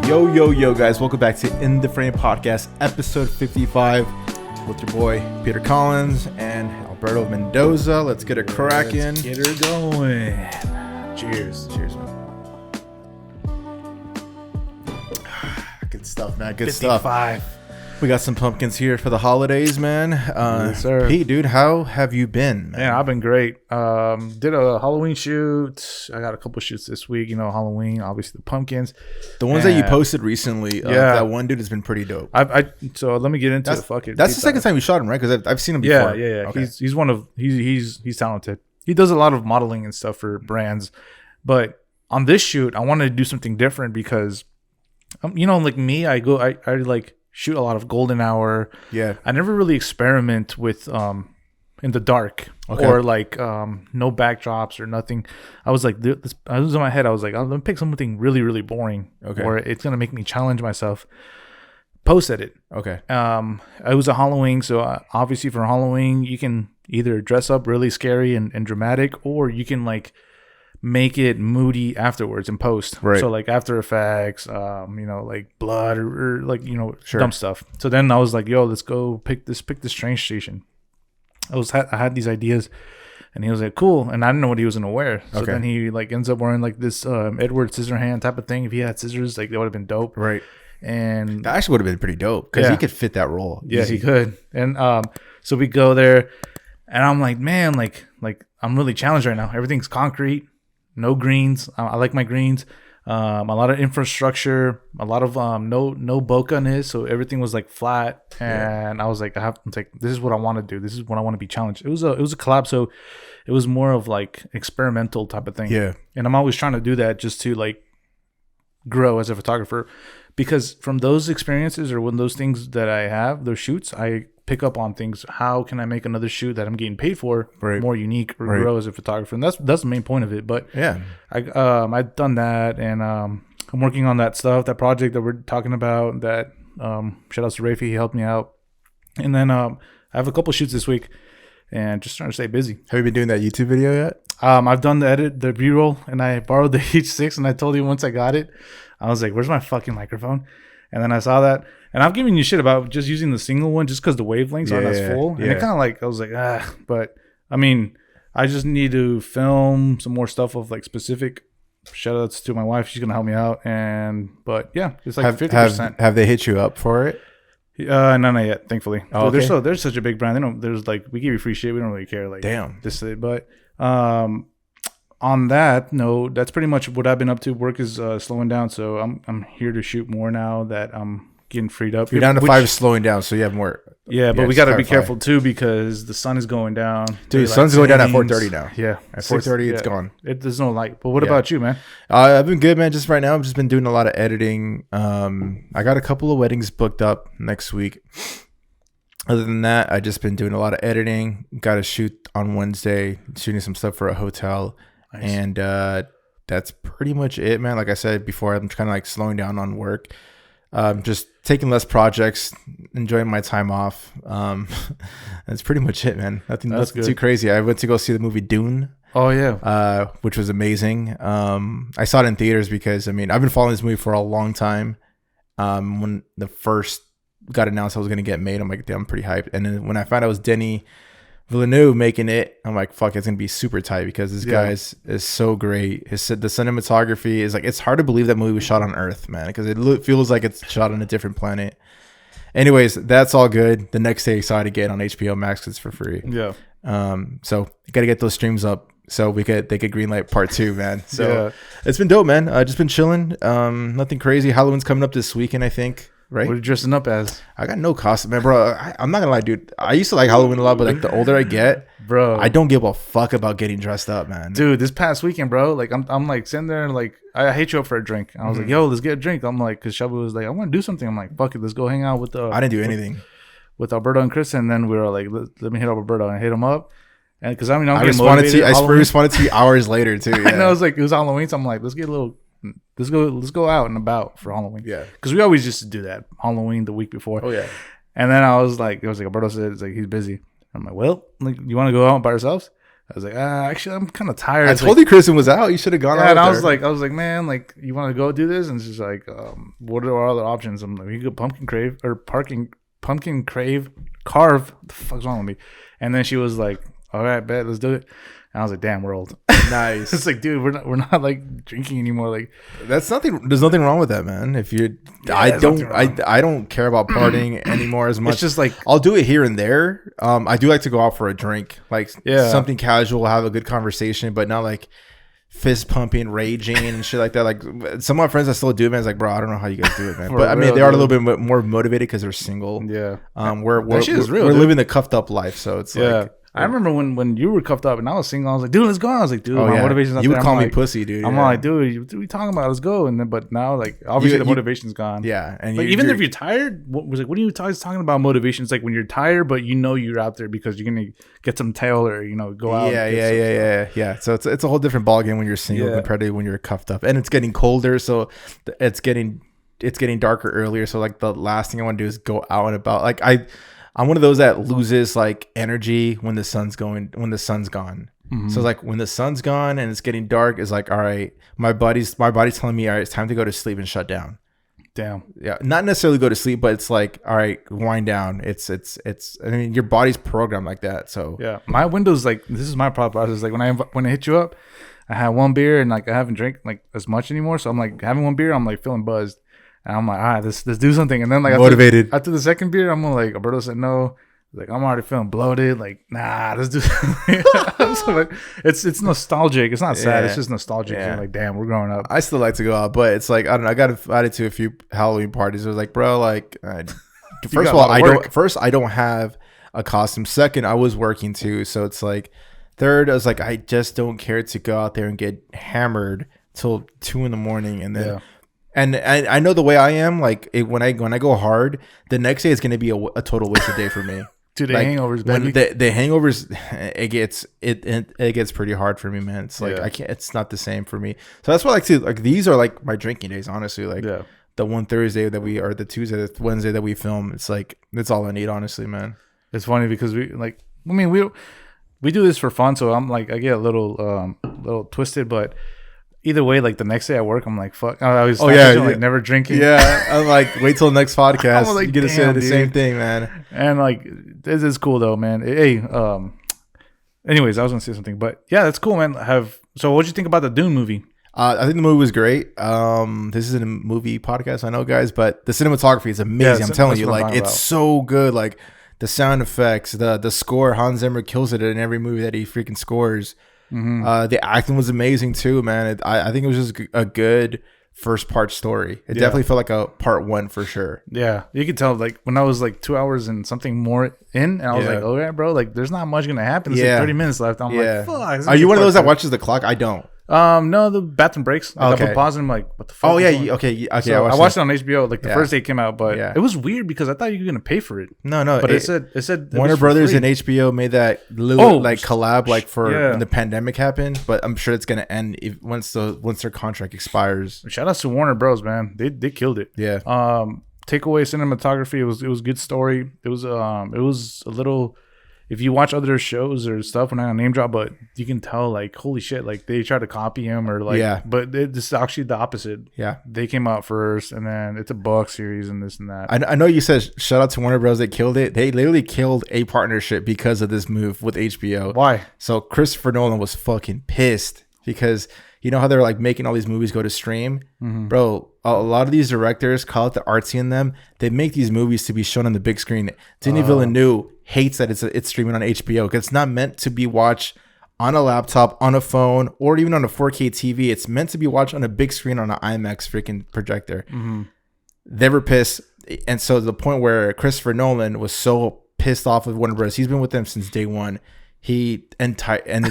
Yo, guys. Welcome back to In the Frame Podcast, episode 55 with your boy, Peter Collins and Alberto Mendoza. Let's get her cracking. Let's get her going. Cheers. Cheers, man. Good stuff, man. Good 55. stuff. We got some pumpkins here for the holidays, man. Yes, sir. Pete, dude, how have you been, man? Yeah, I've been great. Did a Halloween shoot. I got a couple shoots this week. You know, Halloween, obviously the pumpkins. The ones that you posted recently, that one dude has been pretty dope. So let me get into it. Fuck it. That's the second time you shot him, right? Because I've seen him before. Yeah. Okay. He's talented. He does a lot of modeling and stuff for brands. But on this shoot, I wanted to do something different because, you know, like me, I like shoot a lot of golden hour. Yeah. I never really experiment with in the dark or like no backdrops or nothing. I was like, I was in my head. I was like, I'm gonna pick something really, really boring. Okay. Or it's gonna make me challenge myself. Posted it. Okay. It was a Halloween, so obviously for Halloween you can either dress up really scary and dramatic, or you can like make it moody afterwards in post. Right. So like After Effects, you know, like blood or like, you know, Sure. dumb stuff. So then I was like, yo, let's go pick this train station. I had these ideas, and he was like, cool. And I didn't know what he was gonna wear. So then he like ends up wearing like this Edward Scissorhand type of thing. If he had scissors, like that would have been dope. Right. And That actually would have been pretty dope because he could fit that role. yeah, easy. he could. And so we go there, and I'm like, man, like I'm really challenged right now. Everything's concrete. No greens. I like my greens. A lot of infrastructure. A lot of no bokeh in it, so everything was like flat. And I was like, this is what I want to do. This is what I want to be challenged. It was a collab, so it was more of like experimental type of thing. Yeah. And I'm always trying to do that just to like grow as a photographer, because from those experiences or when those things that I have, those shoots, I pick up on things. How can I make another shoot that I'm getting paid for more unique or grow as a photographer? And that's the main point of it. But yeah, I've done that, and I'm working on that project that we're talking about. That shout out to Rafi, he helped me out. And then I have a couple shoots this week, and just trying to stay busy. Have you been doing that YouTube video yet? I've done the B-roll, and I borrowed the H6, and I told you once I got it, I was like, where's my fucking microphone? And then I saw that, and I've given you shit about just using the single one just because the wavelengths aren't as full. And it kind of like, I was like, but I mean, I just need to film some more stuff of like specific shout outs to my wife. She's going to help me out. But yeah, it's like 50%. Have they hit you up for it? No, not yet, thankfully. Oh, okay. They're such a big brand. They don't, there's like, we give you free shit. We don't really care. Like, damn. But on that note, that's pretty much what I've been up to. Work is slowing down, so I'm here to shoot more now that I'm getting freed up. You're down to 5 slowing down, so you have more. Yeah, but we got to be careful too, because the sun is going down. Dude, the sun's going down at 4:30 now. Yeah, at 4:30 it's gone. There's no light. But what about you, man? I've been good, man. Just right now, I've just been doing a lot of editing. I got a couple of weddings booked up next week. Other than that, I just been doing a lot of editing. Got to shoot on Wednesday, shooting some stuff for a hotel. Nice. And that's pretty much it, man. Like I said before, I'm kind of like slowing down on work. Just taking less projects, enjoying my time off. That's pretty much it, man. Nothing too crazy. I went to go see the movie Dune. Oh yeah, which was amazing. I saw it in theaters because I've been following this movie for a long time. When the first got announced I was gonna get made, I'm like, damn, I'm pretty hyped. And then when I found out it was Denis Villeneuve making it, I'm like, fuck, it's gonna be super tight because this guy is so great. The cinematography is like, it's hard to believe that movie was shot on Earth, man, because it feels like it's shot on a different planet. Anyways, that's all good. The next day I saw it again on HBO Max because it's for free. Yeah. So gotta get those streams up so they could greenlight part 2, man. So it's been dope, man. Just been chilling. Nothing crazy. Halloween's coming up this weekend, I think. Right? What are you dressing up as? I got no costume, man, bro. I'm not gonna lie, dude. I used to like Halloween a lot, but like the older I get, bro, I don't give a fuck about getting dressed up, man. Dude, this past weekend, bro, like I'm like sitting there and like I hit you up for a drink. And I was like, yo, let's get a drink. I'm like, because Shelby was like, I want to do something. I'm like, fuck it, let's go hang out with I didn't do anything with Alberto and Chris, and then we were like, let me hit up Alberto, and I hit him up. And because I responded to you hours later too. Yeah. I know, it was like, it was Halloween, so I'm like, let's go out and about for Halloween. Yeah, because we always used to do that Halloween the week before. Oh yeah. And then it was like Alberto said, it's like he's busy. I'm like, well, like, you want to go out by ourselves? I was like, actually, I'm kind of tired. I told you Kristen was out. You should have gone out. Yeah, and with I was like, man, like, you want to go do this? And she's like, what are our other options? I'm like, you could pumpkin crave, carve. What the fuck's wrong with me? And then she was like, all right, bet, let's do it. And I was like, damn, we're old. Nice. It's like, dude, we're not like drinking anymore. Like, that's nothing. There's nothing wrong with that, man. If you, I don't care about partying anymore as much. It's just like, I'll do it here and there. I do like to go out for a drink, like something casual, have a good conversation, but not like fist pumping, raging, and shit like that. Like some of my friends that still do it, man. It's like, bro, I don't know how you guys do it, man. But I mean, they are a little bit more motivated because they're single. Yeah. We're living the cuffed up life, so it's like. I remember when you were cuffed up and I was single, I was like, dude, let's go. I was like, dude, my motivation's not there. You would call me pussy, dude. I'm like, dude, what are we talking about? Let's go. And then, but now, like, obviously the motivation's gone. Yeah. And like, even if you're tired, what are you talking about motivation? It's like when you're tired, but you know you're out there because you're going to get some tail or, go out. Yeah. So it's a whole different ballgame when you're single compared to when you're cuffed up. And it's getting colder, so it's getting darker earlier. So, like, the last thing I want to do is go out and about. Like, I'm one of those that loses like energy when the sun's gone. Mm-hmm. So like when the sun's gone and it's getting dark, it's like, all right, my body's telling me, all right, it's time to go to sleep and shut down. Damn. Yeah, not necessarily go to sleep, but it's like, all right, wind down. It's. I mean, your body's programmed like that. So yeah, my window's like, this is my process. Like when I hit you up, I had one beer and like I haven't drank like as much anymore. So I'm like having one beer, I'm like feeling buzzed. And I'm like, all right, let's do something. And then like motivated. After the second beer, I'm like, Alberto said no. Like, I'm already feeling bloated. Like, nah, let's do something. So, like, it's nostalgic. It's not sad. It's just nostalgic. Yeah. Like, damn, we're growing up. I still like to go out, but it's like, I don't know. I got invited to a few Halloween parties. It was like, bro, like, first of all, I don't have a costume. Second, I was working too. So it's like, third, I was like, I just don't care to go out there and get hammered till 2 a.m. And then. Yeah. And I know the way I am, like when I go hard, the next day is going to be a total waste of day for me. Dude, like, hangovers, baby. The hangovers, it gets pretty hard for me, man. It's like I can't. It's not the same for me. So that's why I like to like these are like my drinking days, honestly. Like the one Thursday that the Tuesday, the Wednesday that we film, it's like that's all I need, honestly, man. It's funny because we do this for fun, so I'm like I get a little twisted, but. Either way, like the next day at work, I'm like, fuck. I always like never drinking. Yeah, I'm like, wait till the next podcast. Like, you get to say the same thing, man. And like, this is cool though, man. Hey, anyways, I was gonna say something, but yeah, that's cool, man. So, what'd you think about the Dune movie? I think the movie was great. This isn't a movie podcast, I know, guys, but the cinematography is amazing. I'm telling you, like, it's so good. Like the sound effects, the score. Hans Zimmer kills it in every movie that he freaking scores. Mm-hmm. The acting was amazing too, man. I think it was just a good first part story. It definitely felt like a part one for sure. Yeah, you could tell like when I was like 2 hours and something more in, and I was like, oh yeah, bro, like there's not much gonna happen. There's like 30 minutes left. I'm like, fuck. Are you one of those that watches the clock? I don't. No, the bathroom breaks. Like, I put pause and I'm like, what the fuck? Oh yeah, okay. So I watched it on HBO like the first day it came out, but it was weird because I thought you were gonna pay for it. No, but it said Warner Brothers and HBO made that little like collab like for when the pandemic happened, but I'm sure it's gonna end once their contract expires. Shout out to Warner Bros, man. They killed it. Yeah. Takeaway cinematography. It was good story. It was a little. If you watch other shows or stuff, we're not gonna name drop, but you can tell like holy shit, like they try to copy him or like, but this is actually the opposite. Yeah, they came out first, and then it's a book series and this and that. I know you said shout out to Warner Bros. They killed it. They literally killed a partnership because of this move with HBO. Why? So Christopher Nolan was fucking pissed because you know how they're like making all these movies go to stream, bro. A lot of these directors call it the artsy in them. They make these movies to be shown on the big screen. Denis Villeneuve hates that it's streaming on HBO because it's not meant to be watched on a laptop, on a phone, or even on a 4K TV. It's meant to be watched on a big screen on an IMAX freaking projector. They were pissed, and so to the point where Christopher Nolan was so pissed off with Warner Bros. He's been with them since day one. He ended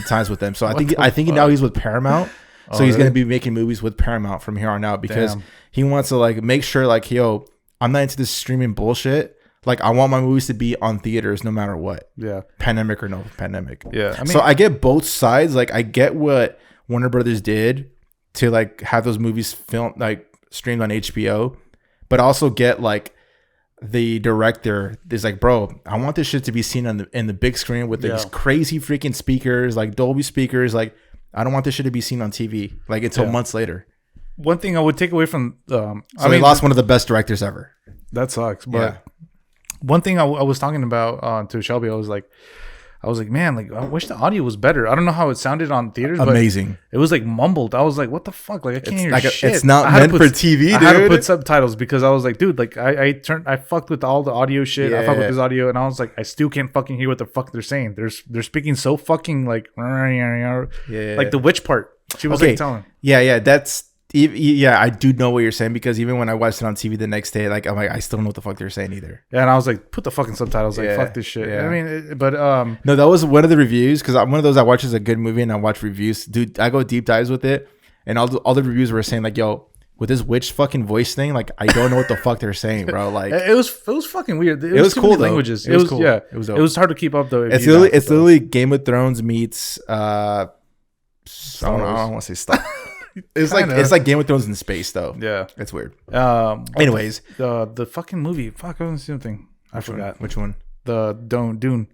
ties with them. So I think now he's with Paramount. So he's going to be making movies with Paramount from here on out because he wants to like make sure like, yo, I'm not into this streaming bullshit. Like I want my movies to be on theaters no matter what. Yeah. Pandemic or no pandemic. Yeah. I mean, so I get both sides. Like I get what Warner Brothers did to like have those movies filmed like streamed on HBO, but also get like the director is like, bro, I want this shit to be seen in the big screen with these crazy freaking speakers, like Dolby speakers. Like, I don't want this shit to be seen on TV like until months later. One thing I would take away from they lost one of the best directors ever. That sucks. But one thing I was talking about to Shelby, I was like, man, like I wish the audio was better. I don't know how it sounded on theaters. Amazing. But it was like mumbled. I was like, what the fuck? Like I can't hear shit. It's not meant for TV, dude. I had to put subtitles because I was like, dude, like I fucked with all the audio shit. I fucked with this audio, and I was like, I still can't fucking hear what the fuck they're saying. They're speaking so fucking like like the witch part. She was like telling. Yeah, that's. Yeah, I do know what you're saying because even when I watched it on TV the next day, like I'm like, I still don't know what the fuck they're saying either. Yeah, and I was like, put the fucking subtitles. Like, fuck this shit. Yeah. I mean, but no, that was one of the reviews because I'm one of those that watches a good movie and I watch reviews. Dude, I go deep dives with it, and all the reviews were saying like, yo, with this witch fucking voice thing, like I don't know what the fuck they're saying, bro. Like it was fucking weird. It was cool languages. It was cool. Yeah, it was dope. It was hard to keep up though. It's literally Game of Thrones meets I don't want to say stuff. It's like Game of Thrones in space though. Yeah, it's weird. Anyways, the fucking movie. Fuck, I was something. I forgot which one. The Dune.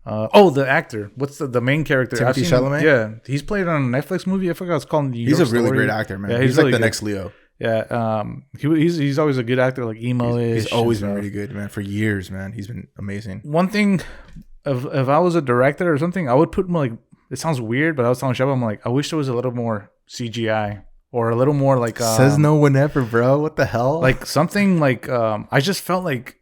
The actor. What's the main character? Timothy Chalamet. Yeah, he's played on a Netflix movie. I forgot what it's called. He's a really great actor, man. Yeah, he's like really the next Leo. Yeah, he's always a good actor, like emo-ish. He's always been really good, man. For years, man. He's been amazing. One thing, if I was a director or something, I would put more like. It sounds weird, but I was telling Shelby, I'm like, I wish there was a little more CGI or a little more like. Says no one ever, bro. What the hell? Like something like I just felt like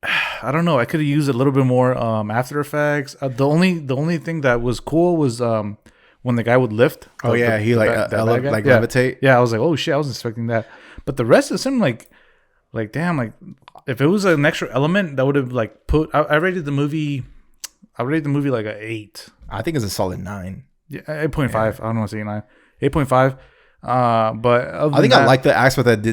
I don't know. I could have used a little bit more After Effects. The only thing that was cool was when the guy would lift. He levitate. Yeah, I was like, oh shit, I wasn't expecting that. But the rest of them, like damn, like if it was an extra element that would have like put. I rated the movie like an 8. I think it's a solid 9. Yeah, 8.5. Yeah. I don't want to say 9. 8.5. But I think I like the aspect that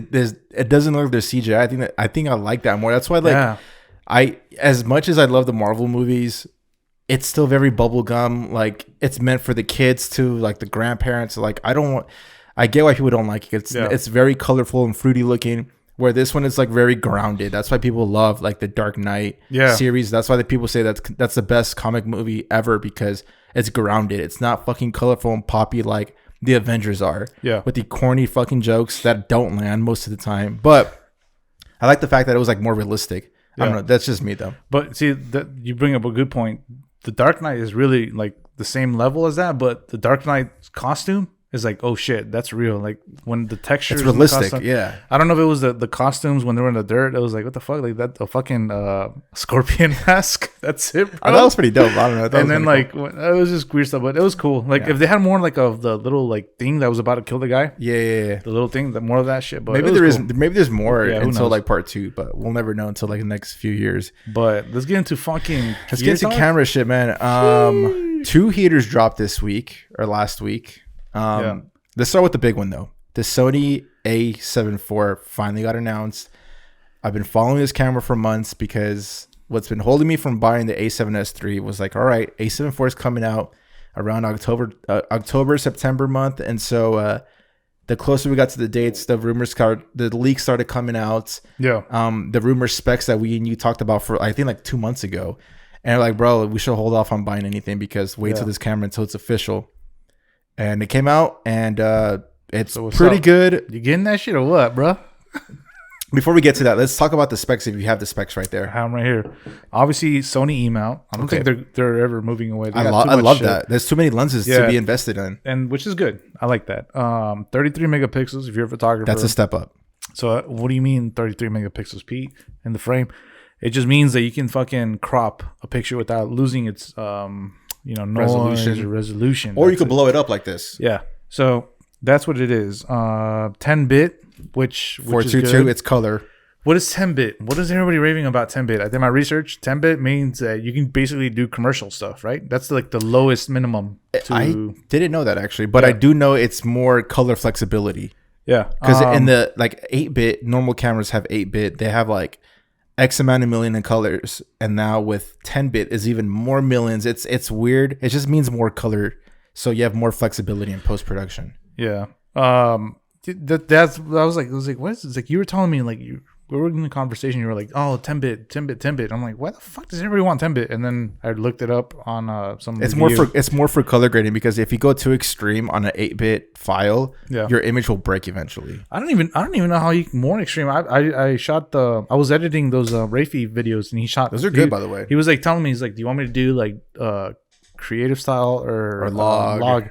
it doesn't look like there's CGI. I think I like that more. That's why I as much as I love the Marvel movies, it's still very bubblegum. Like it's meant for the kids too, like the grandparents. Like I get why people don't like it. It's very colorful and fruity looking. Where this one is like very grounded. That's why people love like the Dark Knight series. That's why the people say that's the best comic movie ever because it's grounded. It's not fucking colorful and poppy like the Avengers are. Yeah. With the corny fucking jokes that don't land most of the time. But I like the fact that it was like more realistic. I don't know. That's just me though. But see, you bring up a good point. The Dark Knight is really like the same level as that, but the Dark Knight costume is like, oh shit, that's real. Like when the texture, it's realistic. Yeah, I don't know if it was the costumes when they were in the dirt. It was like, what the fuck, like that, the fucking scorpion mask. That's it, bro. Oh, that was pretty dope. I don't know. And then like cool. It was just weird stuff, but it was cool. Like if they had more like of the little like thing that was about to kill the guy. Yeah. The little thing, more of that shit. But maybe there's more until like part 2, but we'll never know until like the next few years. But let's get into camera shit, man. 2 heaters dropped this week or last week. Let's start with the big one though. The Sony A74 finally got announced. I've been following this camera for months because what's been holding me from buying the A7S III was like, all right, A74 is coming out around October, September month, and so the closer we got to the dates, the leaks started coming out. Yeah. The rumor specs that we and you talked about for I think like 2 months ago, and like, bro, we should hold off on buying anything because wait till this camera until it's official. And it came out, and it's pretty good. You getting that shit or what, bro? Before we get to that, let's talk about the specs. If you have the specs right there, I have them right here. Obviously, Sony E-mount. I don't think they're ever moving away. I love that. There's too many lenses to be invested in, and which is good. I like that. 33 megapixels. If you're a photographer, that's a step up. So, what do you mean 33 megapixels, Pete, in the frame? It just means that you can fucking crop a picture without losing its noise or resolution. Or you could blow it up like this. Yeah. So that's what it is. 10-bit, which 422, it's color. What is 10-bit? What is everybody raving about 10-bit? I did my research. 10-bit means that you can basically do commercial stuff, right? That's like the lowest minimum. I didn't know that actually, but I do know it's more color flexibility. Yeah. Because in the like 8-bit, normal cameras have 8-bit. They have like X amount of million in colors, and now with 10-bit is even more millions. It's weird. It just means more color, so you have more flexibility in post production. Yeah. I was like, what is this? Like you were telling me like we were in the conversation. You were like, "Oh, 10-bit, 10-bit, 10-bit." I'm like, "Why the fuck does everybody want 10-bit?" And then I looked it up on some. It's review. more for color grading, because if you go too extreme on an 8-bit file, your image will break eventually. I don't even know how you more extreme. I shot I was editing those Rafi videos, and he shot. Those are good, by the way. He was like telling me, he's like, "Do you want me to do like creative style or log?"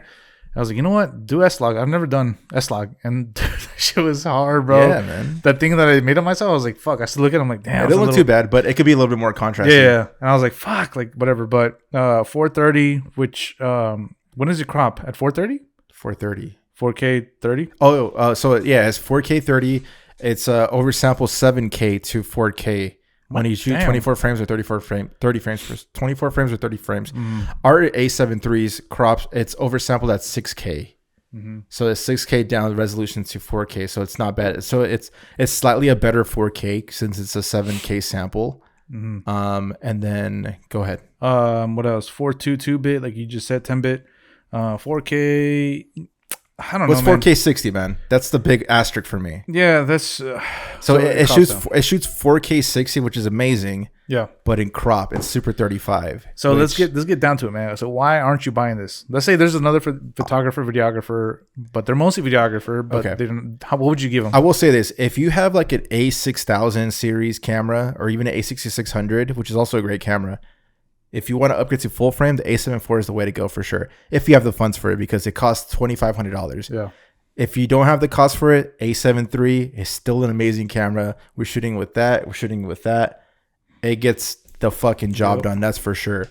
I was like, you know what? Do S-Log. I've never done S-Log. And that shit was hard, bro. Yeah, man. That thing that I made of myself, I was like, fuck. I still look at it. I'm like, damn. It doesn't look too bad, but it could be a little bit more contrasty. Yeah. And I was like, fuck, like whatever. But 430, which, when is it crop? At 430? 430. 4K 30? So yeah, it's 4K 30. It's oversample 7K to 4K. When you shoot 24 frames or 30 frames for 24 frames or 30 frames. Our A73's crops, it's oversampled at 6K. So it's 6K down resolution to 4K. So it's not bad. So it's slightly a better 4K since it's a 7K sample. And then go ahead. What else? 422-bit, like you just said, 10-bit. 4K. I don't know. What's 4K 60, man? That's the big asterisk for me. Yeah, that's so it shoots 4K 60, which is amazing. Yeah, but in crop, it's Super 35. So let's get down to it, man. So why aren't you buying this? Let's say there's another photographer, videographer, but they're mostly videographer. But they don't, what would you give them? I will say this: if you have like an A6000 series camera, or even an A6600, which is also a great camera. If you want to upgrade to full frame, the A74 is the way to go for sure. If you have the funds for it, because it costs $2,500. Yeah. If you don't have the cost for it, A7 III is still an amazing camera. We're shooting with that. We're shooting with that. It gets the fucking job done. That's for sure.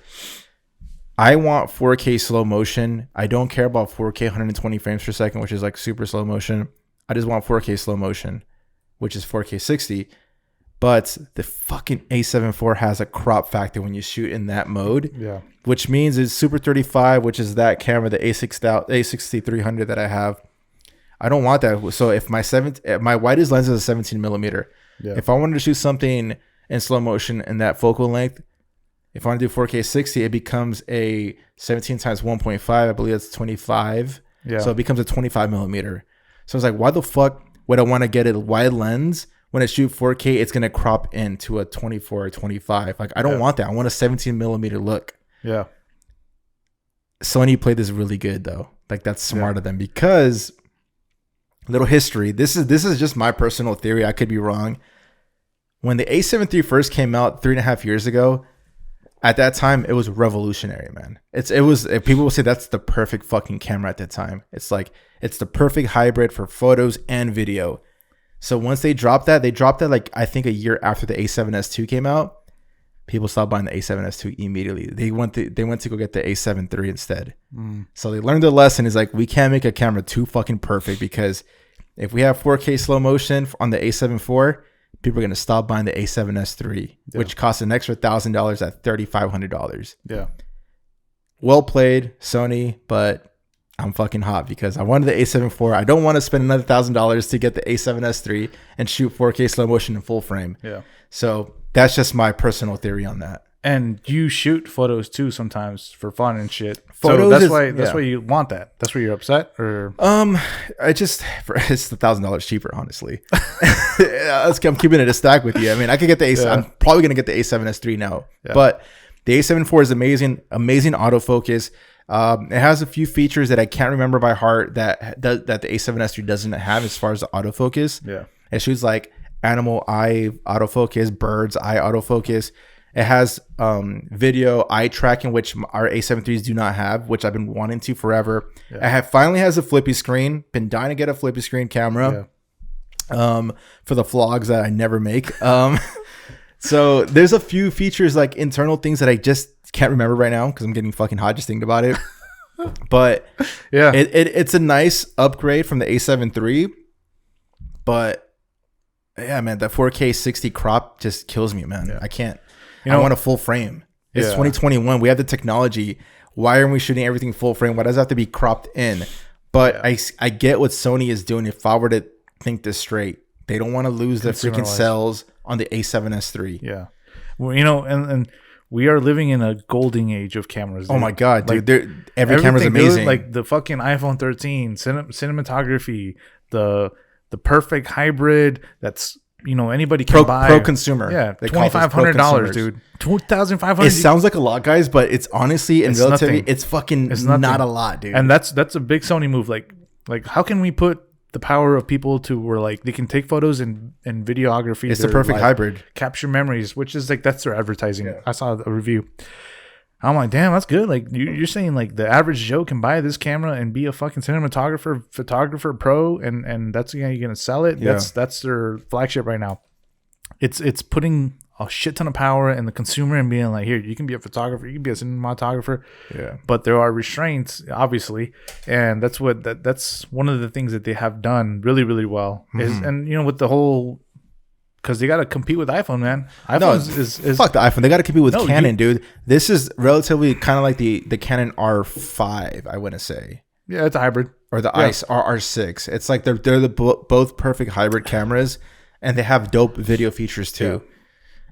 I want 4K slow motion. I don't care about 4K 120 frames per second, which is like super slow motion. I just want 4K slow motion, which is 4K 60. But the fucking A74 has a crop factor when you shoot in that mode. Yeah. Which means it's Super 35, which is that camera, the A6300 that I have. I don't want that. So if my widest lens is a 17 millimeter. Yeah. If I wanted to shoot something in slow motion in that focal length, if I want to do 4K 60, it becomes a 17 times 1.5. I believe it's 25. Yeah. So it becomes a 25 millimeter. So I was like, why the fuck would I want to get a wide lens? When I shoot 4K, it's going to crop into a 24 or 25. Like, I don't want that. I want a 17 millimeter look. Yeah. Sony played this really good, though. Like, that's smart of them. Because, little history. This is just my personal theory. I could be wrong. When the A7 III first came out 3.5 years ago, at that time, it was revolutionary, man. It was people will say that's the perfect fucking camera at that time. It's like, it's the perfect hybrid for photos and video. So once they dropped that like I think a year after the A7S II came out. People stopped buying the A7S II immediately. They went to go get the A7 III instead. So they learned their lesson. Is like, we can't make a camera too fucking perfect, because if we have 4K slow motion on the A7 IV, people are gonna stop buying the A7S III, which costs an extra $1,000 at $3,500. Yeah. Well played, Sony, but I'm fucking hot because I wanted the A7 IV. I don't want to spend another $1,000 to get the A7S III and shoot 4K slow motion in full frame. Yeah. So that's just my personal theory on that. And you shoot photos too sometimes for fun and shit. Photos so that's why you want that. That's why you're upset, or it's $1,000 cheaper, honestly. I'm keeping it a stack with you. I mean, I could get the A7. I'm probably gonna get the A7S III now, but the A7 IV is amazing autofocus. It has a few features that I can't remember by heart that the A7S III doesn't have as far as the autofocus. Yeah. It shoots like animal eye autofocus, bird's eye autofocus. It has video eye tracking, which our A7 IIIs do not have, which I've been wanting to forever. Yeah. It finally has a flippy screen. Been dying to get a flippy screen camera for the vlogs that I never make. So there's a few features, like internal things that I just can't remember right now because I'm getting fucking hot just thinking about it. But yeah, it's a nice upgrade from the A7 III. But yeah, man, that 4K 60 crop just kills me, man. Yeah. I can't. I want a full frame. It's 2021. We have the technology. Why aren't we shooting everything full frame? Why does it have to be cropped in? But I get what Sony is doing. If I were to think this straight, they don't want to lose the freaking sales on the A7S III. Yeah. Well, and we are living in a golden age of cameras. Dude. Oh my God, dude. Like, every camera's amazing. Like the fucking iPhone 13, cinematography, the perfect hybrid that's anybody can buy pro consumer. Yeah, They call us $2,500, pro dude. 2,500. It sounds like a lot, guys, but it's honestly in relativity, nothing. it's fucking It's nothing. not a lot, dude. And that's a big Sony move. Like how can we put the power of people to where like they can take photos and videography? It's the perfect hybrid. Capture memories, which is like that's their advertising. Yeah. I saw a review. I'm like, damn, that's good. Like you're saying, like the average Joe can buy this camera and be a fucking photographer pro, and that's you're gonna sell it. Yeah. That's their flagship right now. It's putting a shit ton of power in the consumer and being like, here, you can be a photographer, you can be a cinematographer. Yeah. But there are restraints, obviously, and that's one of the things that they have done really, really well. Mm-hmm. And with the whole. Because they got to compete with iPhone, man. iPhone is fuck the iPhone. They got to compete with Canon, dude. This is relatively kind of like the Canon R5, I want to say. Yeah, it's a hybrid. Or the ICE R6. It's like they're both perfect hybrid cameras, and they have dope video features too. Yeah.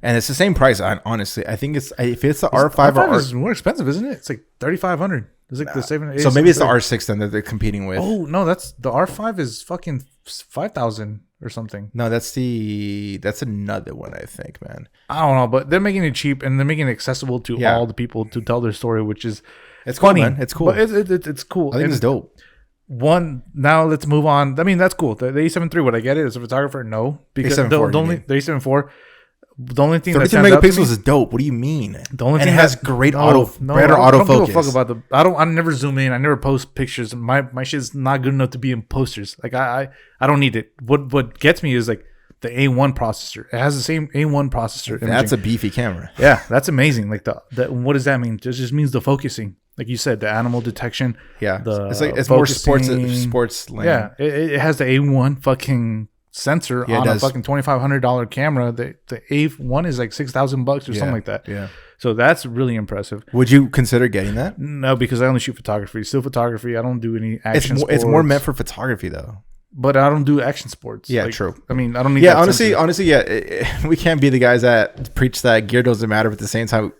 And it's the same price, honestly. I think if it's the R5 or is more expensive, isn't it? It's like $3,500. It's like the 7. So maybe it's the R6 then that they're competing with. Oh no, that's the R5 is fucking 5,000 or something. No, that's another one, I think, man. I don't know, but they're making it cheap and they're making it accessible to all the people to tell their story, which is funny. Cool, man. It's cool. But it's cool. I think it's dope. Now let's move on. I mean, that's cool. The A73, would I get it as a photographer? No, because the A74. The only thing 32 megapixels is dope. What do you mean? The only thing it has great better autofocus. I don't give a fuck about I never zoom in. I never post pictures. My shit's not good enough to be in posters. Like I don't need it. What gets me is like the A1 processor. It has the same A1 processor. That's a beefy camera. Yeah, that's amazing. Like what does that mean? It just means the focusing. Like you said, the animal detection. Yeah, it's more sports lane. Yeah, it has the A1 fucking sensor on a fucking $2,500 camera. The A1 is like $6,000 or something like that. Yeah. So that's really impressive. Would you consider getting that? No, because I only shoot photography. Still photography. I don't do any action sports. It's more meant for photography though. But I don't do action sports. Yeah, true. I mean, I don't need. Yeah, honestly, yeah. We can't be the guys that preach that gear doesn't matter. But at the same time,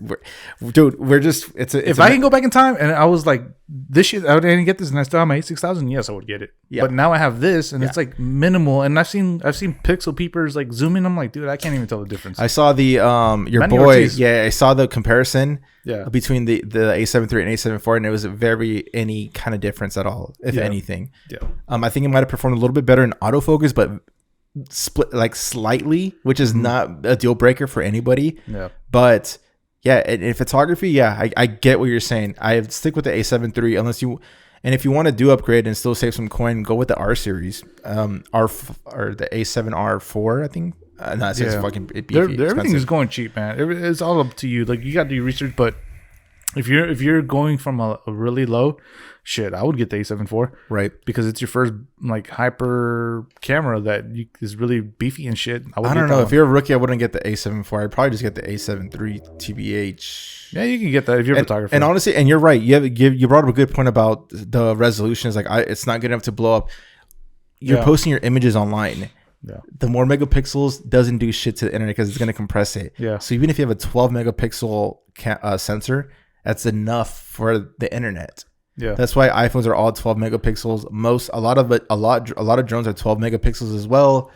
we're just. If I can go back in time and I was like, this shit, I didn't get this, and I still have my A6000. Yes, I would get it. Yeah. But now I have this, and it's like minimal. And I've seen pixel peepers like zoom in. I'm like, dude, I can't even tell the difference. I saw the your Manny boy. Ortiz. Yeah, I saw the comparison. Yeah. Between the A73 and A74, and it was very any kind of difference at all, if anything. Yeah. I think it might have performed a little bit better in autofocus, but split like slightly, which is not a deal breaker for anybody. Yeah. But yeah, in photography, I get what you're saying. I stick with the A73 unless you, and if you want to do upgrade and still save some coin, go with the R series, or the A7R4, I think. No, it's fucking beefy. Everything is going cheap, man. It's all up to you. Like you got to do research, but if you're going from a really low, shit, I would get the A74, right? Because it's your first like hyper camera that is really beefy and shit. I don't know. If you're a rookie, I wouldn't get the A74. I'd probably just get the A73 TBH. Yeah, you can get that if you're a photographer. And honestly, and you're right. You brought up a good point about the resolution. It's like it's not good enough to blow up. You're posting your images online. Yeah. The more megapixels doesn't do shit to the internet because it's going to compress it. Yeah. So even if you have a 12 megapixel sensor, that's enough for the internet. Yeah. That's why iPhones are all 12 megapixels. A lot of drones are 12 megapixels as well.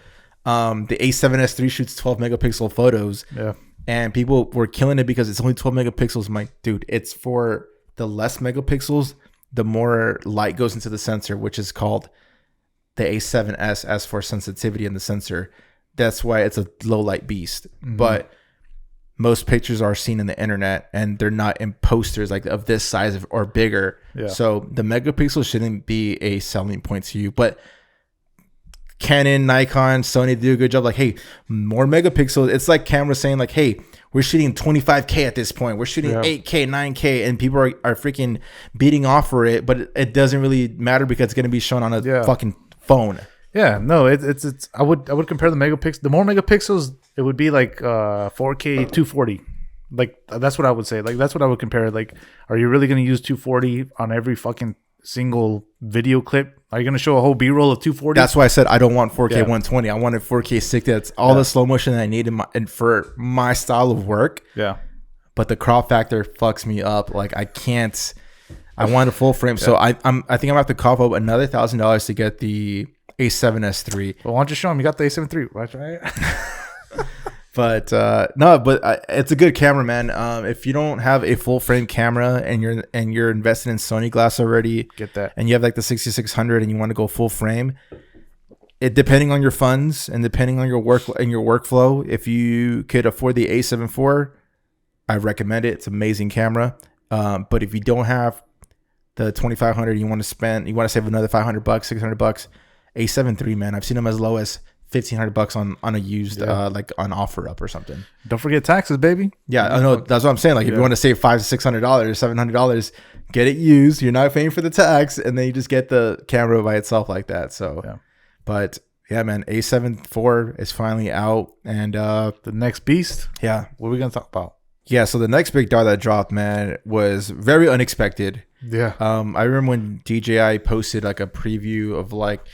The A7S III shoots 12 megapixel photos. Yeah. And people were killing it because it's only 12 megapixels. I'm like, dude, it's for the less megapixels, the more light goes into the sensor, which is called the A7S as for sensitivity in the sensor. That's why it's a low light beast. Mm-hmm. But most pictures are seen in the internet and they're not in posters like of this size or bigger. Yeah. So the megapixels shouldn't be a selling point to you. But Canon, Nikon, Sony do a good job. Like, hey, more megapixels. It's like cameras saying like, hey, we're shooting 25K at this point. We're shooting 8K, 9K, and people are freaking beating off for it. But it doesn't really matter because it's going to be shown on a fucking phone. Yeah, no, it's. I would compare the megapixels. The more megapixels, it would be like 4K 240. Like that's what I would say. Like that's what I would compare. Like, are you really going to use 240 on every fucking single video clip? Are you going to show a whole B-roll of 240? That's why I said I don't want 4K 120. I wanted 4K 60. That's all the slow motion that I need for my style of work. Yeah. But the crop factor fucks me up. Like I can't. I want a full frame, so I think I'm gonna have to cough up another $1,000 to get the A7S3. Well, why don't you show him? You got the A73, right? But no, but it's a good camera, man. If you don't have a full frame camera and you're invested in Sony glass already, Get that. and you have like the 6600 and you want to go full frame, it depending on your funds and depending on your work and your workflow, if you could afford the A74, I recommend it. It's an amazing camera. But if you don't have the 2500, you want to save another $500, $600, A7 III, man. I've seen them as low as $1,500 on a used like on OfferUp or something. Don't forget taxes, baby. Yeah, I know. That's what I'm saying. Like if you want to save $500 to $600, $700, get it used. You're not paying for the tax, and then you just get the camera by itself like that. So, but yeah, man, A7 IV is finally out, and the next beast. Yeah, what are we gonna talk about? Yeah, so the next big dart that dropped, man, was very unexpected. Yeah. I remember when DJI posted like a preview of like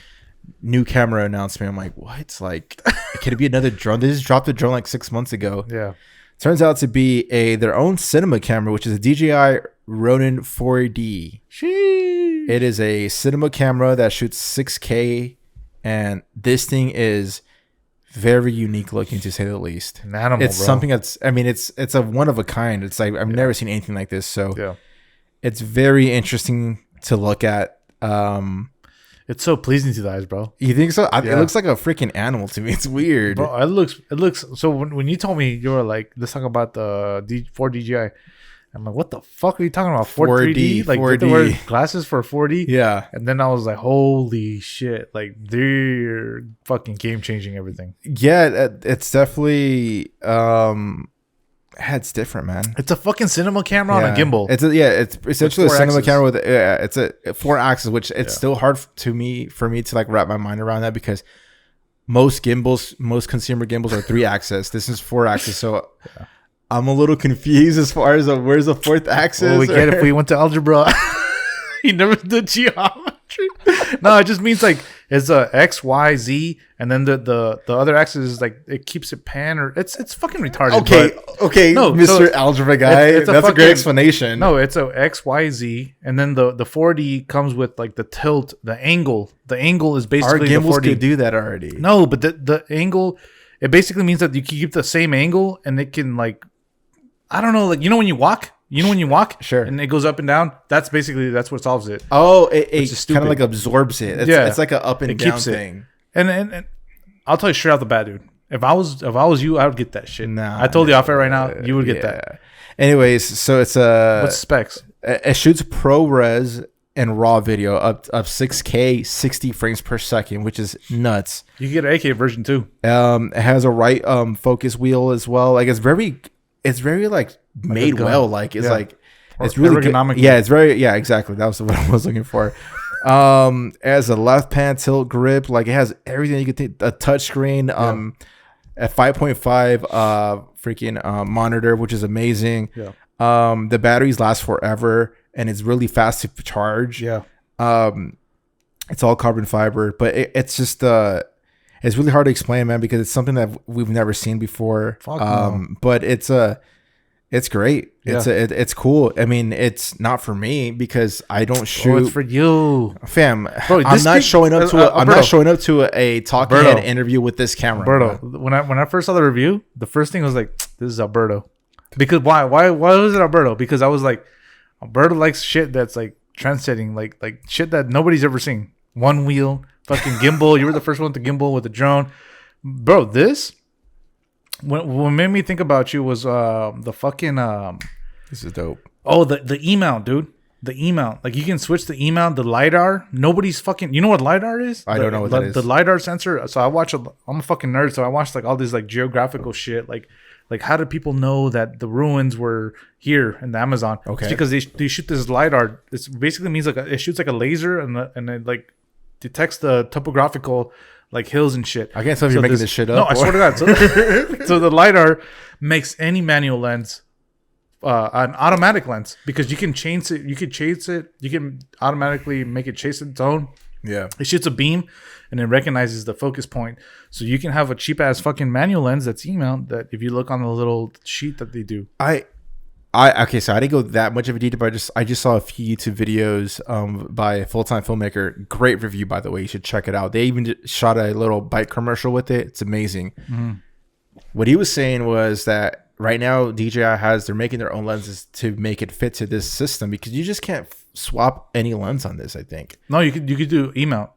new camera announcement. I'm like, what? Like, could it be another drone? They just dropped a drone like 6 months ago. Yeah. Turns out to be their own cinema camera, which is a DJI Ronin 4D. Sheesh. It is a cinema camera that shoots 6K, and this thing is very unique looking, to say the least. An animal, it's something that's, I mean, it's a one of a kind. It's like I've never seen anything like this. So it's very interesting to look at. It's so pleasing to the eyes, bro. You think so? It looks like a freaking animal to me. It's weird. Bro, it looks. So when you told me, you were like, let's talk about the 4 DJI. I'm like, what the fuck are you talking about? 4D? Like, 4D. They wear glasses for 4D? Yeah. And then I was like, holy shit. Like, they're fucking game changing everything. Yeah, it's definitely it's different, man. It's a fucking cinema camera on a gimbal. It's essentially a cinema camera with it's a 4 axis, which it's still hard for me to like wrap my mind around that, because most consumer gimbals are 3 axis. This is 4 axis, so I'm a little confused as far as where's the 4th axis. Well, we get it if we went to algebra. You never did geometry. No, it just means like it's a X, Y, Z, and then the other axis is like it keeps it pan, or it's fucking retarded. Okay, no, Mr. Algebra guy, that's a great explanation. No, it's a X, Y, Z, and then the 4D comes with like the tilt, the angle. The angle is basically our gimbals the 4D. could do that already. No, but the angle, it basically means that you can keep the same angle, and it can like, I don't know, like when you walk. Sure, and it goes up and down. That's what solves it. Oh, it kind of like absorbs it. It's like an up and down thing. And I'll tell you straight out the bat, dude. If I was you, I would get that shit. Nah, I told you off air right now, you would get that. Anyways, so it's what's specs? It shoots ProRes and raw video up 6K, 60 frames per second, which is nuts. You can get an AK version too. It has a right focus wheel as well. Like it's very like made well. Like it's like it's really ergonomic. Yeah, it's very exactly. That was what I was looking for. It has a left pan tilt grip. Like it has everything you could think. A touch screen. A 5.5 freaking monitor, which is amazing. Yeah. The batteries last forever, and it's really fast to charge. Yeah. It's all carbon fiber, but it's just it's really hard to explain, man, because it's something that we've never seen before. But it's great. Yeah. It's cool. I mean, it's not for me because I don't shoot. It's for you, fam. Bro, I'm not showing up to a talking head interview with this camera. Alberto, when I first saw the review, the first thing was like, this is Alberto. Because why was it Alberto? Because I was like, Alberto likes shit that's like trendsetting, like shit that nobody's ever seen. One wheel, fucking gimbal. You were the first one with the gimbal with the drone, bro. This. What made me think about you was the fucking this is dope. Oh, the E-mount, dude. The E-mount. Like you can switch the E-mount, the LiDAR. Nobody's fucking. You know what LiDAR is? I don't know what that is. The LiDAR sensor. So I'm a fucking nerd. So I watched like all this like geographical shit. Like how do people know that the ruins were here in the Amazon? Okay. It's because they shoot this LiDAR. It basically means like it shoots like a laser and it like detects the topographical like hills and shit. I can't tell if you're making this shit up. No, I swear to God. So the LiDAR makes any manual lens an automatic lens because you can change it. You can chase it. You can automatically make it chase its own. Yeah. It shoots a beam and it recognizes the focus point. So you can have a cheap ass fucking manual lens that's E-mount that if you look on the little sheet that they do. So I didn't go that much of a detail, but I just saw a few YouTube videos by a full-time filmmaker. Great review, by the way. You should check it out. They even shot a little bike commercial with it. It's amazing. Mm-hmm. What he was saying was that right now they're making their own lenses to make it fit to this system because you just can't swap any lens on this. I think. No, you could do E-mount.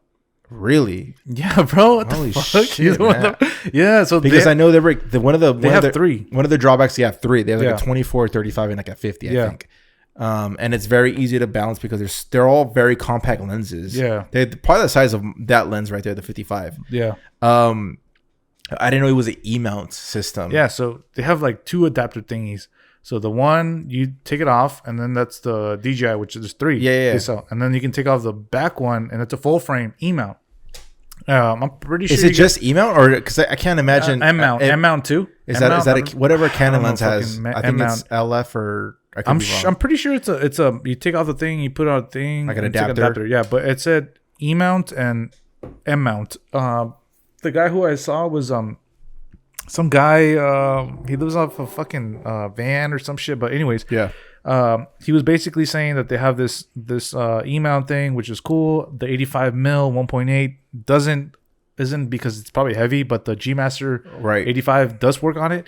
Really? Yeah, bro. What Holy the fuck? shit, man. Yeah, so because I know they have three. One of the drawbacks, they have three. They have like a 24, 35, and like a 50, I think. And it's very easy to balance because they're all very compact lenses. Yeah. They're probably the size of that lens right there, the 55. Yeah. I didn't know it was an E-mount system. Yeah, so they have like two adapter thingies. So the one, you take it off, and then that's the DJI, which is three. Yeah. And then you can take off the back one, and it's a full frame E-mount. I'm pretty sure. Is it just E-mount, or because I can't imagine M-mount? M-mount too. Is that whatever Canon lens has? I think it's LF or I'm pretty sure it's a. You take off the thing, you put on a thing, like an adapter. Yeah, but it said E-mount and M-mount. The guy who I saw was some guy. He lives off a fucking van or some shit. But anyways, yeah. He was basically saying that they have this E-mount thing, which is cool. The 85 mil 1.8 isn't because it's probably heavy, but the G Master 85 does work on it.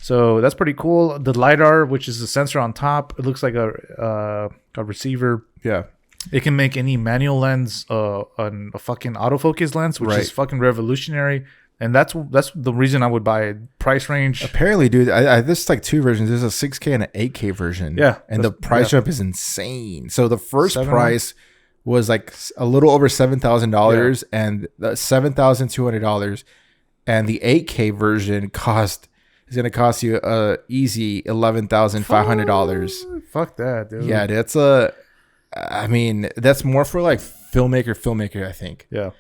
So that's pretty cool. The LiDAR, which is the sensor on top, it looks like a receiver. Yeah. It can make any manual lens a fucking autofocus lens, which is fucking revolutionary. And that's the reason I would buy it. Price range. Apparently, dude, there's like two versions. There's a 6K and an 8K version. Yeah. And the price jump is insane. So the first price was like a little over $7,000 and $7,200. And the 8K version is going to cost you a easy $11,500. Fuck that, dude. Yeah, that's more for like filmmaker, I think. Yeah.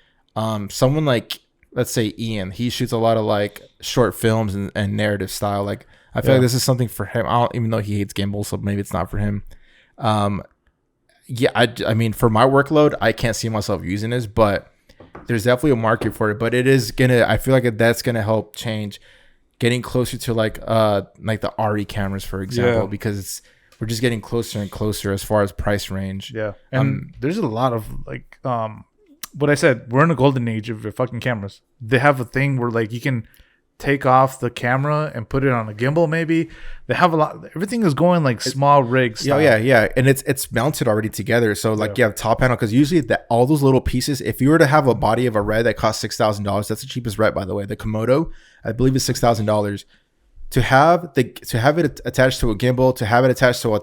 Someone like, let's say Ian, he shoots a lot of like short films and narrative style. Like I feel like this is something for him. I don't even know he hates gimbals, so maybe it's not for him. I mean, for my workload, I can't see myself using this, but there's definitely a market for it. But I feel like that's gonna help change getting closer to like the RE cameras, for example, because we're just getting closer and closer as far as price range. Yeah. And there's a lot of like what I said, we're in a golden age of your fucking cameras. They have a thing where like you can take off the camera and put it on a gimbal. Maybe they have a lot. Everything is going like small rigs. Yeah, and it's mounted already together. So like you have top panel because usually all those little pieces. If you were to have a body of a Red that costs $6,000, that's the cheapest Red, by the way. The Komodo, I believe, is $6,000. To have it attached to a gimbal, to have it attached to a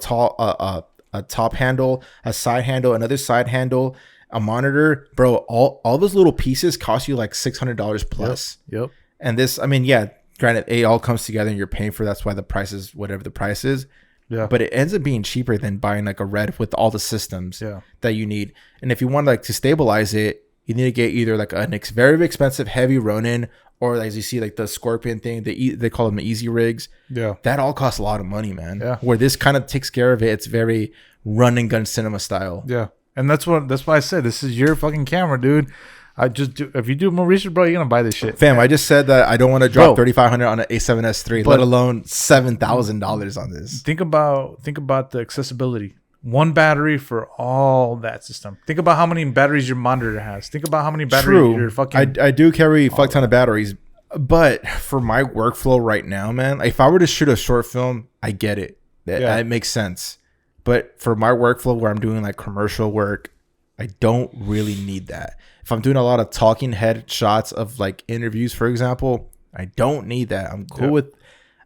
top handle, a side handle, another side handle, a monitor, bro, all those little pieces cost you like $600 plus. Yep. And this, I mean, yeah, granted, it all comes together and you're paying for. That's why the price is whatever the price is. Yeah. But it ends up being cheaper than buying like a Red with all the systems that you need. And if you want like to stabilize it, you need to get either like a very expensive heavy Ronin, or as you see like the Scorpion thing, they call them the easy rigs. Yeah. That all costs a lot of money, man. Yeah. Where this kind of takes care of it. It's very run and gun cinema style. Yeah. And that's why I said this is your fucking camera, dude. If you do more research, bro, you're gonna buy this shit. Fam, I just said that I don't want to drop $3,500 on an A7S III, let alone $7,000 on this. Think about the accessibility. One battery for all that system. Think about how many batteries your monitor has. Think about how many batteries your fucking. I do carry a fuck ton of batteries, but for my workflow right now, man, if I were to shoot a short film, I get it. It makes sense. But for my workflow where I'm doing like commercial work, I don't really need that. If I'm doing a lot of talking head shots of like interviews, for example, I don't need that. I'm cool with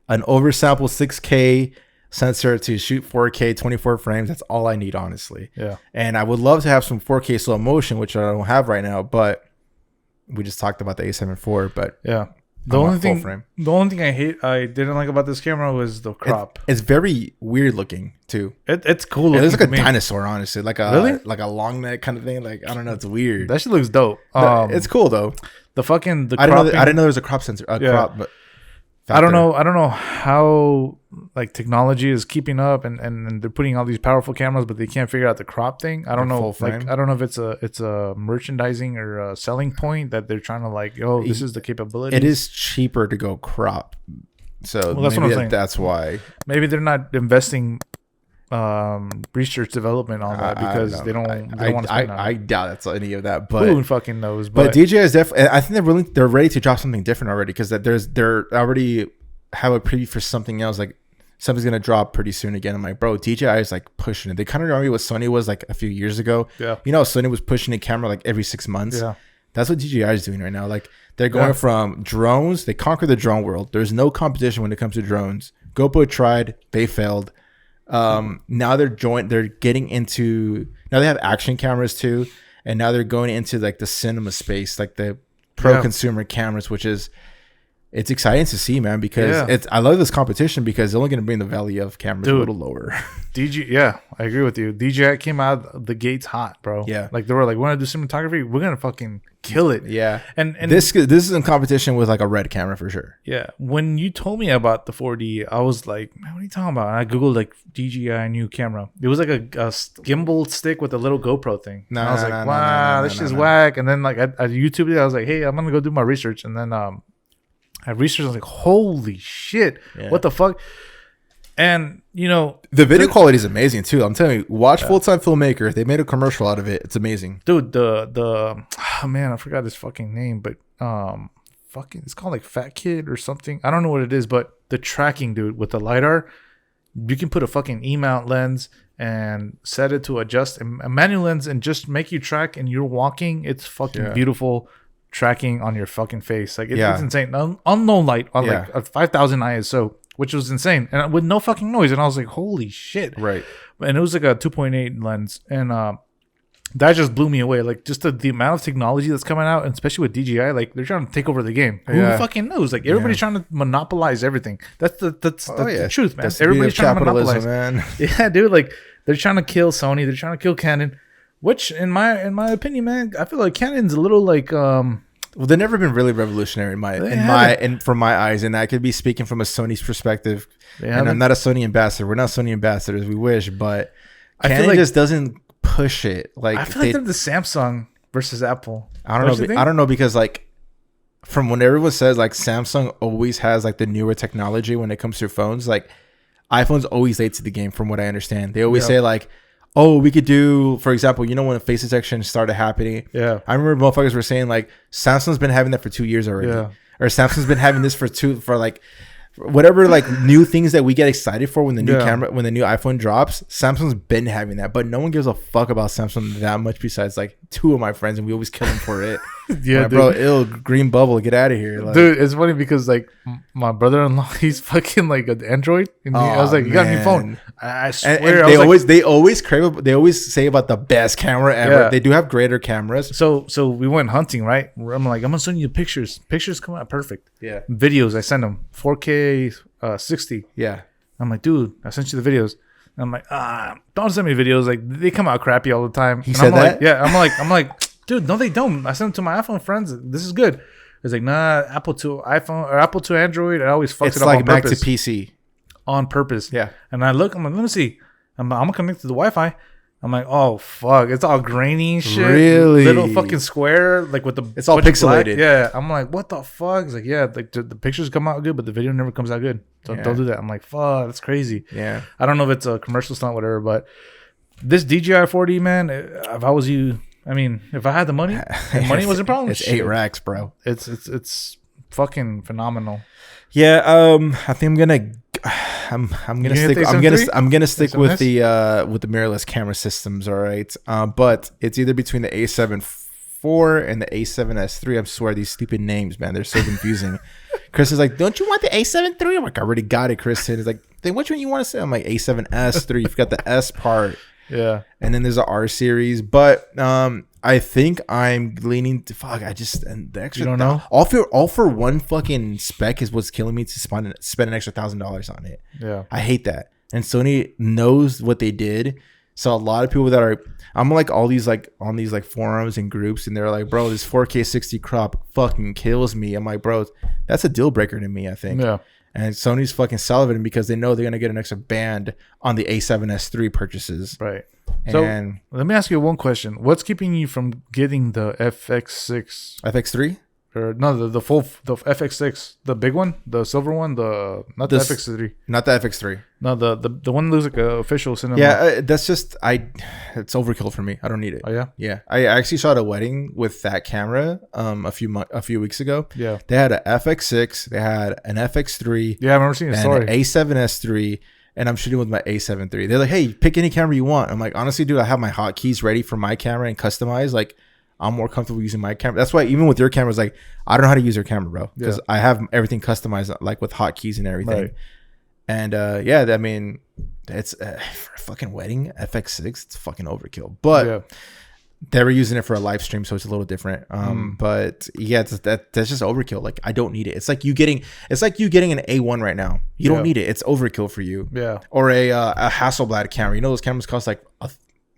an oversample 6K sensor to shoot 4K 24 frames. That's all I need, honestly. Yeah. And I would love to have some 4K slow motion, which I don't have right now, but we just talked about the A74, but yeah. The only thing I didn't like about this camera was the crop. It's very weird looking too. It's cool. It looks like a dinosaur, honestly, like a long neck kind of thing. Like I don't know, it's weird. That shit looks dope. It's cool though. I didn't know there was a crop sensor. Crop, but I don't know how like technology is keeping up and they're putting all these powerful cameras, but they can't figure out the crop thing. I don't know. Like I don't know if it's a merchandising or a selling point that they're trying to like, this is the capability. It is cheaper to go crop So Well, that's what I'm saying. That's why. Maybe they're not investing research development on that because they don't want to spend on it. I doubt that's any of that. But who fucking knows? But DJI is definitely. I think they're ready to drop something different already because they're already have a preview for something else. Like something's gonna drop pretty soon again. I'm like, bro, DJI is like pushing it. They kind of remind me what Sony was like a few years ago. Yeah. You know, Sony was pushing a camera like every 6 months. Yeah. That's what DJI is doing right now. Like they're going from drones. They conquered the drone world. There's no competition when it comes to drones. GoPro tried. They failed. Now they're getting into, now they have action cameras too, and now they're going into like the cinema space, like the pro consumer cameras, which is, it's exciting to see, man, because I love this competition because it's only going to bring the value of cameras a little lower. I agree with you. DJI came out the gates hot, bro. Yeah. Like they were like, we want to do cinematography, we're going to fucking kill it. Yeah. And this is in competition with like a red camera for sure. Yeah. When you told me about the 4D, I was like, man, what are you talking about? And I Googled like DJI new camera. It was like a gimbal stick with a little GoPro thing. And I was like, wow, this shit's whack. And then like I YouTubed it. I was like, hey, I'm going to go do my research. And then I researched. I was like, holy shit, what the fuck? And you know, the video quality is amazing too. I'm telling you, watch Full Time Filmmaker. They made a commercial out of it. It's amazing, dude. The man, I forgot his fucking name, but fucking, it's called like Fat Kid or something. I don't know what it is, but the tracking, dude, with the LiDAR, you can put a fucking E-mount lens and set it to adjust a manual lens and just make you track, and you're walking. It's fucking beautiful. Tracking on your fucking face, like it's insane. Unknown light on like a 5,000 ISO, which was insane, and with no fucking noise. And I was like, holy shit, right? And it was like a 2.8 lens, and that just blew me away. Like just the amount of technology that's coming out, and especially with DJI, like they're trying to take over the game. Who fucking knows? Like everybody's trying to monopolize everything. That's the truth, man. Everybody's trying to monopolize, man. Yeah, dude. Like they're trying to kill Sony. They're trying to kill Canon. Which, in my opinion, man, I feel like Canon's a little like well, they've never been really revolutionary from my eyes, and I could be speaking from a Sony's perspective. And I'm not a Sony ambassador. We're not Sony ambassadors. We wish, but Canon just doesn't push it. Like I feel like they're the Samsung versus Apple. I don't know because like from when everyone says like Samsung always has like the newer technology when it comes to phones. Like iPhone's always late to the game, from what I understand. They always say like, oh, we could do, for example, you know, when face detection started happening. Yeah. I remember motherfuckers were saying like Samsung's been having that for 2 years already. Yeah. Or Samsung's been having this for like whatever like new things that we get excited for when the new when the new iPhone drops. Samsung's been having that, but no one gives a fuck about Samsung that much besides like two of my friends, and we always kill them for it. Yeah, like, bro, green bubble, get out of here. Like, dude, it's funny because like my brother-in-law, he's fucking like an Android, and I was like, you got a new phone. I swear. And they always say about the best camera ever. Yeah. They do have greater cameras. So we went hunting, right? I'm like, I'm gonna send you pictures. Pictures come out perfect. Yeah. Videos, I send them 4K 60. Yeah. I'm like, dude, I sent you the videos. And I'm like, don't send me videos. Like they come out crappy all the time. He said that? Like, yeah. I'm like, dude, no, they don't. I sent them to my iPhone friends. This is good. It's like, nah, Apple to iPhone or Apple to Android. I always fucks it up on purpose. It's like Mac to PC. On purpose. Yeah. And I look, I'm like, let me see. I'm gonna connect to the Wi-Fi. I'm like, oh fuck, it's all grainy and shit. Really? Little fucking square, like with the it's all pixelated. Yeah. I'm like, what the fuck? It's like, yeah, like the pictures come out good, but the video never comes out good. So don't do that. I'm like, fuck, that's crazy. Yeah. I don't know if it's a commercial stunt, whatever, but this DJI 4D, man, if I was you, I mean, if I had the money, money wasn't a problem. It's 8 racks, bro. It's fucking phenomenal. Yeah. I think I'm gonna stick with the mirrorless camera systems. All right. But it's either between the A74 and the A7S3. I swear these stupid names, man, they're so confusing. Chris is like, don't you want the A73? I'm like, I already got it, Kristen. He's like, then which one you want to say? I'm like, A7S3. You've got the S part. Yeah. And then there's the R series. But I think I'm leaning to and the extra. You don't know? All for one fucking spec is what's killing me to spend an extra $1,000 on it. Yeah. I hate that. And Sony knows what they did. So a lot of people that are, I'm like all these like on these like forums and groups, and they're like, bro, this 4K 60 crop fucking kills me. I'm like, bro, that's a deal breaker to me, I think. Yeah. And Sony's fucking salivating because they know they're gonna get an extra band on the A7S3 purchases. Right. And so let me ask you one question: what's keeping you from getting the FX6? FX3? or no, the FX6, the big one, the silver one, not the FX3, not the FX3. No, the one that looks like an official cinema. Yeah, that's just it's overkill for me. I don't need it. Oh yeah, yeah. I actually shot a wedding with that camera a few weeks ago. Yeah, they had a FX6, they had an FX3. Yeah, I remember seeing a story. An A7S3. And I'm shooting with my A7 III. They're like, hey, pick any camera you want. I'm like, honestly, dude, I have my hotkeys ready for my camera and customized. Like, I'm more comfortable using my camera. That's why even with your cameras, like, I don't know how to use your camera, bro. Because I have everything customized, like, with hotkeys and everything. Right. And, yeah, I mean, it's for a fucking wedding, FX6, it's fucking overkill. But they were using it for a live stream, so it's a little different. But yeah, that's just overkill. Like, I don't need it. It's like you getting an A1 right now. You don't need it. It's overkill for you. Yeah. Or a Hasselblad camera. You know those cameras cost like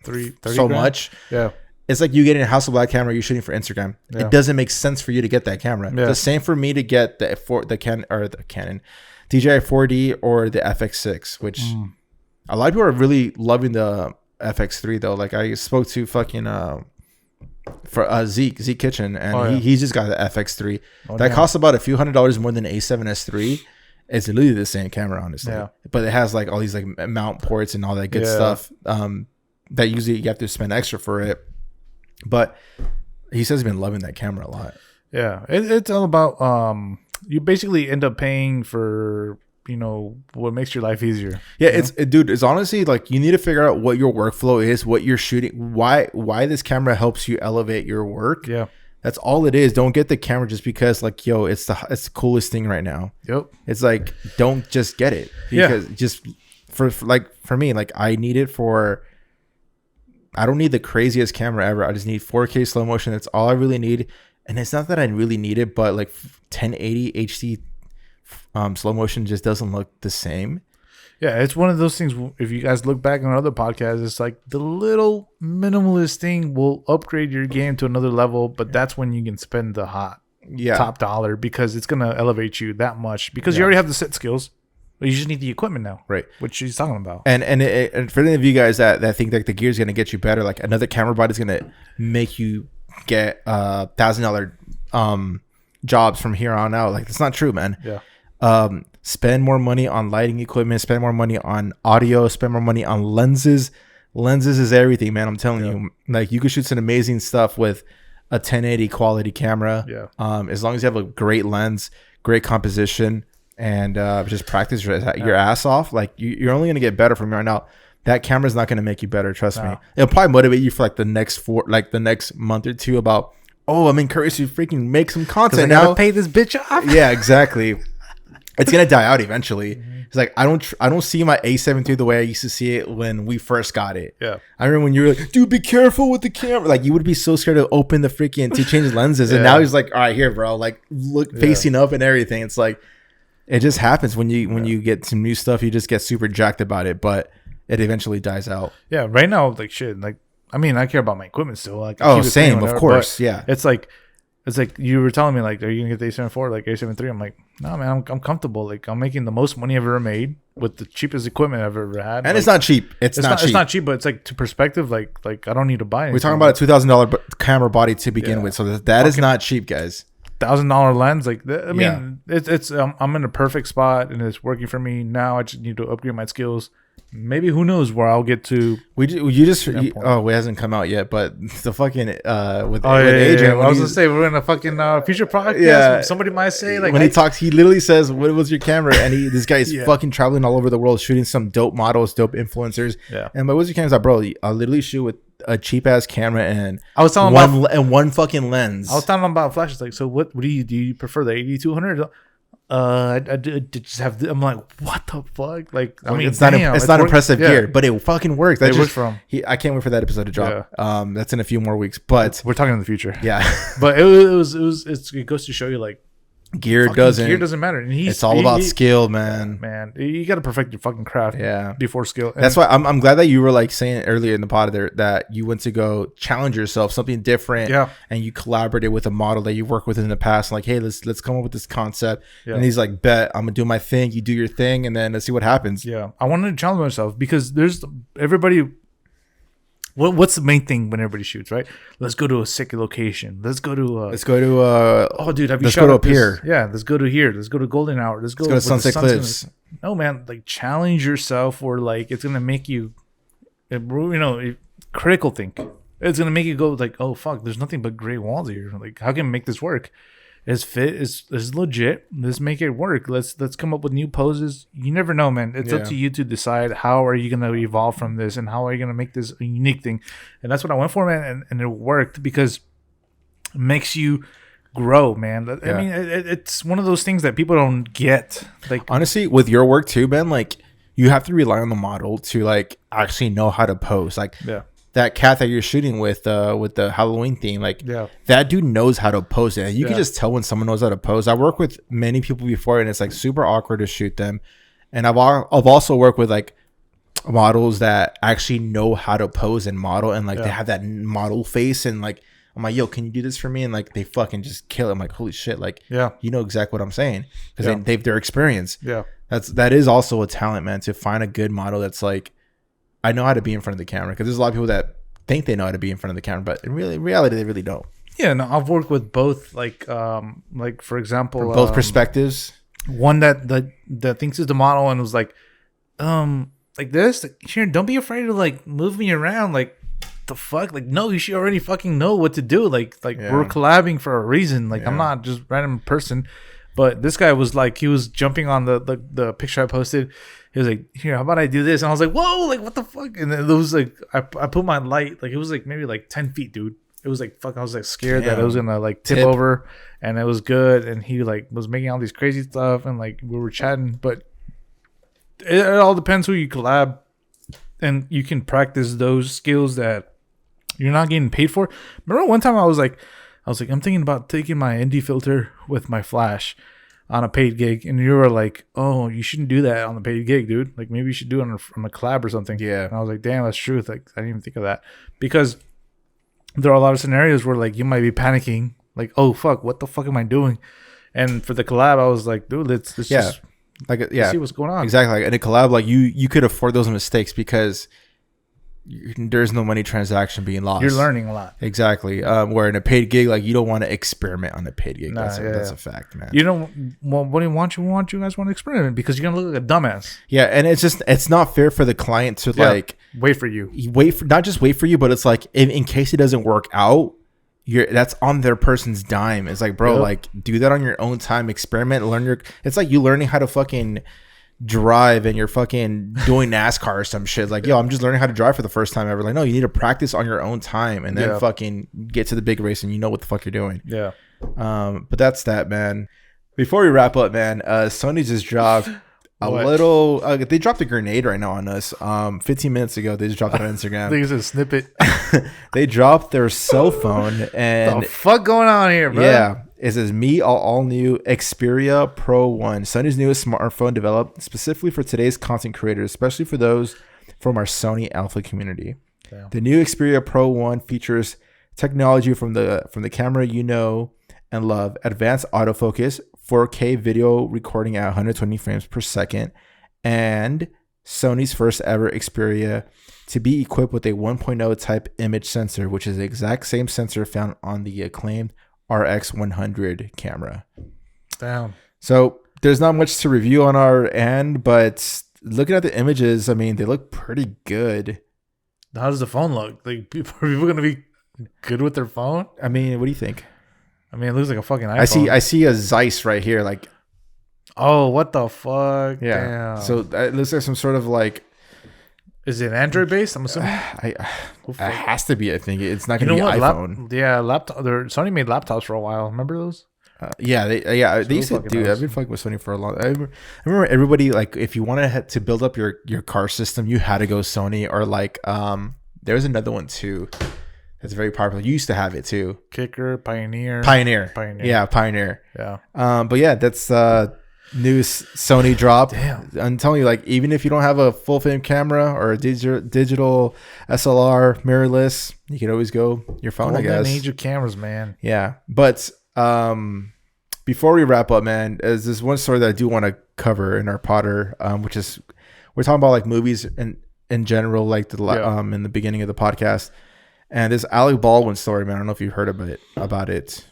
$30 so grand? Much. Yeah. It's like you getting a Hasselblad camera you're shooting for Instagram. Yeah. It doesn't make sense for you to get that camera. Yeah. The same for me to get the Canon DJI 4D or the FX6, which a lot of people are really loving the FX3 though. Like I spoke to fucking for Zeke Kitchen, and he just got the FX3 that costs about a few $100s more than A7S III. It's literally the same camera, honestly. Yeah. But it has like all these like mount ports and all that good stuff that usually you have to spend extra for it. But he says he's been loving that camera a lot. Yeah, it's all about you basically end up paying for what makes your life easier. Yeah, it's honestly like you need to figure out what your workflow is, what you're shooting, why this camera helps you elevate your work. Yeah, that's all it is. Don't get the camera just because like it's the coolest thing right now. Yep. It's like don't just get it because just for me, like I need it for. I don't need the craziest camera ever. I just need 4K slow motion. That's all I really need. And it's not that I really need it, but like 1080 HD slow motion just doesn't look the same. Yeah, it's one of those things. If you guys look back on other podcasts, it's like the little minimalist thing will upgrade your game to another level, but that's when you can spend the top dollar because it's going to elevate you that much because you already have the set skills. But you just need the equipment now, right? Which she's talking about. And for any of you guys that think that the gear is going to get you better, like another camera body is going to make you get $1,000 jobs from here on out. Like that's not true, man. Yeah. Spend more money on lighting equipment. Spend more money on audio. Spend more money on lenses. Lenses is everything, man. I'm telling you. Like you could shoot some amazing stuff with a 1080 quality camera. Yeah. As long as you have a great lens, great composition. And just practice your ass off. Like you're only gonna get better from here on out. That camera's not gonna make you better. Trust me. It'll probably motivate you for like the next month or two. About I'm encouraged to freaking make some content. I gotta pay this bitch off. Yeah, exactly. It's gonna die out eventually. It's like I don't see my A73 the way I used to see it when we first got it. Yeah, I remember when you were like, dude, be careful with the camera. Like you would be so scared to open the freaking to change lenses, and now he's like, all right, here, bro. Like look facing up and everything. It's like. It just happens when you get some new stuff, you just get super jacked about it, but it eventually dies out. Yeah, right now, like shit. Like, I mean, I care about my equipment still. Like, same, of course. Yeah, it's like you were telling me, like, are you gonna get the A74, like A73? I'm like, no, man, I'm comfortable. Like, I'm making the most money I've ever made with the cheapest equipment I've ever had. And like, it's not cheap. It's not cheap, but it's like to perspective, like I don't need to buy anything. We're talking about a $2,000 camera body to begin with, so that is not cheap, guys. $1,000 lens, like I mean, it's I'm in a perfect spot and it's working for me now. I just need to upgrade my skills. Maybe who knows where I'll get to. It hasn't come out yet, but the fucking with Adrian. I was gonna say we're in a fucking future podcast. Yeah, somebody might say like when he talks, he literally says, "What was your camera?" And this guy is fucking traveling all over the world shooting some dope models, dope influencers. Yeah, and but what's your camera? Like, bro, I literally shoot with a cheap ass camera and I was telling one fucking lens. I was telling him about flashes. Like, so what do you prefer, the 8200? I just have. I'm like, what the fuck? Like, I mean, it's not impressive gear, but it fucking works. It works from. I can't wait for that episode to drop. Yeah. That's in a few more weeks, but we're talking in the future. Yeah, but it goes to show you like. Gear doesn't matter, and it's all about skill, man. You got to perfect your fucking craft, before skill. And that's why I'm glad that you were like saying earlier in the pod there that you went to go challenge yourself, something different, and you collaborated with a model that you worked with in the past. Like, hey, let's come up with this concept, and he's like, bet I'm gonna do my thing, you do your thing, and then let's see what happens. Yeah, I wanted to challenge myself because there's everybody. what's the main thing when everybody shoots, right? Let's go to a sick location. Let's go to oh dude, have you let's shot go to a at this? pier. Yeah, let's go to here. Let's go to Golden Hour. Let's go to Sunset Cliffs. No man, like challenge yourself, or like it's gonna make you, critical think. It's gonna make you go like, oh fuck, there's nothing but gray walls here. Like, how can I make this work? It's fit. It's legit. Let's make it work. Let's come up with new poses. You never know, man. It's up to you to decide how are you gonna evolve from this, and how are you gonna make this a unique thing. And that's what I went for, man. And it worked because it makes you grow, man. I mean, it's one of those things that people don't get. Like, honestly, with your work too, man, like you have to rely on the model to like actually know how to pose. Like, that cat that you're shooting with the Halloween theme, like that dude knows how to pose it. You can just tell when someone knows how to pose. I worked with many people before, and it's like super awkward to shoot them. And I've also worked with like models that actually know how to pose and model, and like they have that model face, and like I'm like, yo, can you do this for me? And like they fucking just kill it. I'm like, holy shit, like you know exactly what I'm saying, because they've their experience. That is also a talent, man, to find a good model that's like, I know how to be in front of the camera, because there's a lot of people that think they know how to be in front of the camera, but in reality, they really don't. Yeah, no, I've worked with both, like for example, from both perspectives. One that thinks is the model and was like this. Like, here, don't be afraid to like move me around. Like, the fuck, like, no, you should already fucking know what to do. Like we're collabing for a reason. Like, I'm not just random person. But this guy was like, he was jumping on the picture I posted. He was like, here, how about I do this? And I was like, whoa, like, what the fuck? And then it was like, I put my light, like, it was like maybe like 10 feet, dude. It was like, fuck, I was like scared that it was gonna like tip over, and it was good. And he like was making all these crazy stuff, and like we were chatting. But it all depends who you collab, and you can practice those skills that you're not getting paid for. Remember one time I was like, I'm thinking about taking my ND filter with my flash on a paid gig, and you were like, oh, you shouldn't do that on the paid gig, dude. Like, maybe you should do it on a collab or something. Yeah. And I was like, damn, that's truth. Like, I didn't even think of that, because there are a lot of scenarios where like you might be panicking, like, oh fuck, what the fuck am I doing? And for the collab, I was like, dude, let's just see what's going on. Exactly. Like, in a collab, like you could afford those mistakes because there's no money transaction being lost. You're learning a lot. Exactly. Where in a paid gig, like, you don't want to experiment on a paid gig. That's a fact, man. You don't. Well, what do you want? You guys want to experiment because you're gonna look like a dumbass. Yeah, and it's not fair for the client to like wait for you. Not just wait for you, but it's like in case it doesn't work out, that's on their person's dime. It's like, bro, like, do that on your own time. Experiment, learn it's like you learning how to fucking drive and you're fucking doing NASCAR or some shit. Like, yo, I'm just learning how to drive for the first time ever. Like, no, you need to practice on your own time and then fucking get to the big race and you know what the fuck you're doing. Yeah. But that's that, man. Before we wrap up, man, Sony just dropped they dropped a grenade right now on us. 15 minutes ago, they just dropped it on Instagram. I think it's a snippet. They dropped their cell phone and the fuck going on here, bro? Yeah. It says all new Xperia Pro 1, Sony's newest smartphone developed specifically for today's content creators, especially for those from our Sony Alpha community. Damn. The new Xperia Pro 1 features technology from the camera you know and love, advanced autofocus, 4K video recording at 120 frames per second, and Sony's first ever Xperia to be equipped with a 1.0 type image sensor, which is the exact same sensor found on the acclaimed RX100 camera. Damn. So there's not much to review on our end, but looking at the images, I mean, they look pretty good. How does the phone look? Like, are people gonna be good with their phone? I mean, what do you think? I mean, it looks like a fucking iPhone. I see a Zeiss right here. Like, oh, what the fuck? Yeah. Damn. So it looks like some sort of like. Is it Android based? I'm assuming. It has to be. I think it's not going to be iPhone. Laptop. Sony made laptops for a while. Remember those? They used to do. I've been fucking with Sony for a long. I remember everybody, like, if you wanted to build up your car system, you had to go Sony, or like there's another one too that's very popular. You used to have it too. Kicker, Pioneer. Yeah, Pioneer. Yeah. But yeah, that's new Sony drop. Damn. I'm telling you, like, even if you don't have a full frame camera or a digital SLR mirrorless, you can always go your phone. I guess. Age of cameras, man. Yeah, but before we wrap up, man, there's one story that I do want to cover in our Potter, which is we're talking about like movies and in general, like in the beginning of the podcast. And this Alec Baldwin story, man, I don't know if you've heard about it.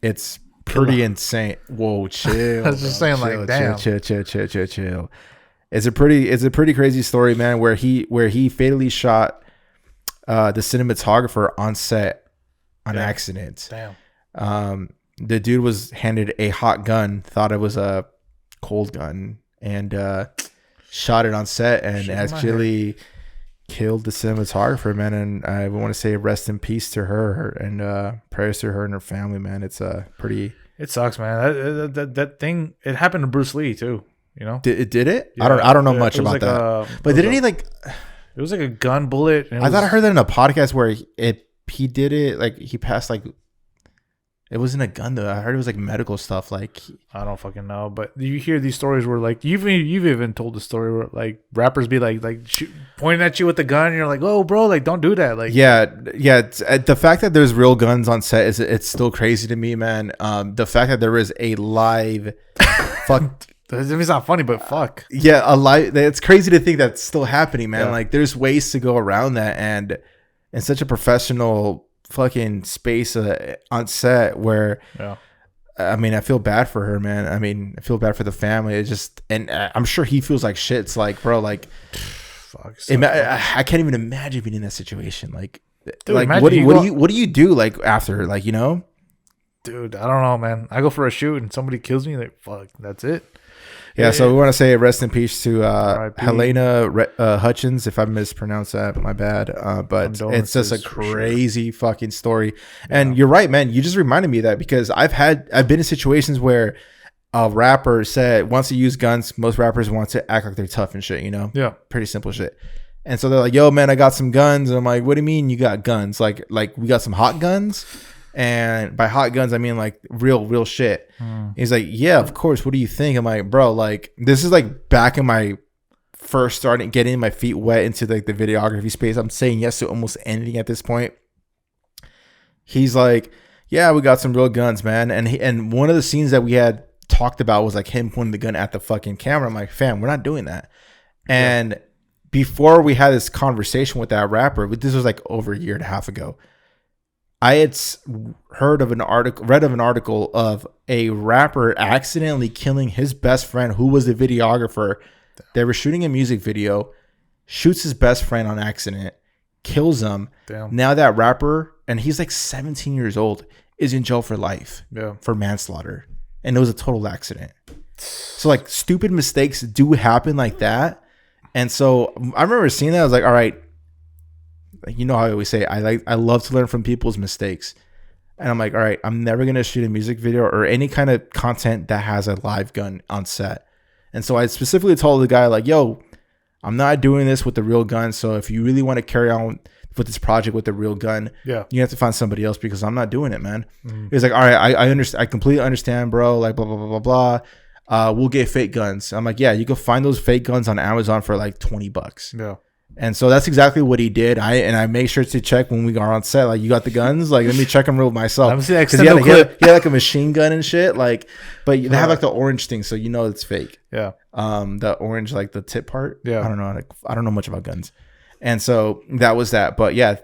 It's pretty insane. Whoa, chill. I was just saying, chill, like, damn. Chill. It's a pretty crazy story, man, where he fatally shot the cinematographer on set on accident. Damn. The dude was handed a hot gun, thought it was a cold gun, and shot it on set, and actually killed the cinematographer, man. And I want to say rest in peace to her, and prayers to her and her family, man. It's pretty. It sucks, man. That thing. It happened to Bruce Lee too. You know. Did it? Yeah, I don't know much about like that. But didn't he like? It was like a gun bullet. I thought I heard that in a podcast where he did it, like he passed like. It wasn't a gun though. I heard it was like medical stuff. Like I don't fucking know, but you hear these stories where like you've even told the story where like rappers be like pointing at you with the gun, and you're like, oh bro, like don't do that. Like yeah. The fact that there's real guns on set it's still crazy to me, man. The fact that there is a live fuck. It's not funny, but fuck. Yeah, a live. It's crazy to think that's still happening, man. Yeah. Like there's ways to go around that, and in such a professional fucking space on set where I mean I feel bad for her, man. I mean I feel bad for the family. It's just, and I'm sure he feels like shit. It's like, bro, like fuck, I can't even imagine being in that situation. Like, dude, like what do you do like after, like, you know? Dude, I don't know, man. I go for a shoot and somebody kills me, like fuck, that's it. Yeah, so we want to say rest in peace to Helena Hutchins. If I mispronounced that, my bad. But it's just a crazy fucking story. And you're right, man. You just reminded me of that, because I've been in situations where a rapper wants to use guns. Most rappers want to act like they're tough and shit, you know? Yeah. Pretty simple shit. And so they're like, yo, man, I got some guns. And I'm like, what do you mean you got guns? Like we got some hot guns? And by hot guns, I mean like real shit. He's like, yeah, of course. What do you think? I'm like, bro, like this is like back in my first starting getting my feet wet into like the videography space. I'm saying yes to almost anything at this point. He's like, yeah, we got some real guns, man. And one of the scenes that we had talked about was like him pointing the gun at the fucking camera. I'm like, fam, we're not doing that. And before we had this conversation with that rapper, this was like over a year and a half ago, I had read of an article of a rapper accidentally killing his best friend, who was the videographer. They were shooting a music video, shoots his best friend on accident, kills him. Damn. Now that rapper, and he's like 17 years old, is in jail for life for manslaughter. And it was a total accident. So like stupid mistakes do happen like that. And so I remember seeing that. I was like, all right, you know how I always say, I love to learn from people's mistakes. And I'm like, all right, I'm never going to shoot a music video or any kind of content that has a live gun on set. And so I specifically told the guy, like, yo, I'm not doing this with the real gun. So if you really want to carry on with this project with the real gun, you have to find somebody else, because I'm not doing it, man. He's like, all right, I understand. I completely understand, bro. Like, blah, blah, blah, blah, blah. We'll get fake guns. I'm like, yeah, you can find those fake guns on Amazon for like $20. Yeah. And so that's exactly what he did. I make sure to check when we are on set. Like, you got the guns? Like, let me check them real myself. Let me see that extended clip. He had like a machine gun and shit. Like, but they have like the orange thing, so you know it's fake. Yeah. The orange, like the tip part. Yeah. I don't know. Like, I don't know much about guns. And so that was that. But yeah,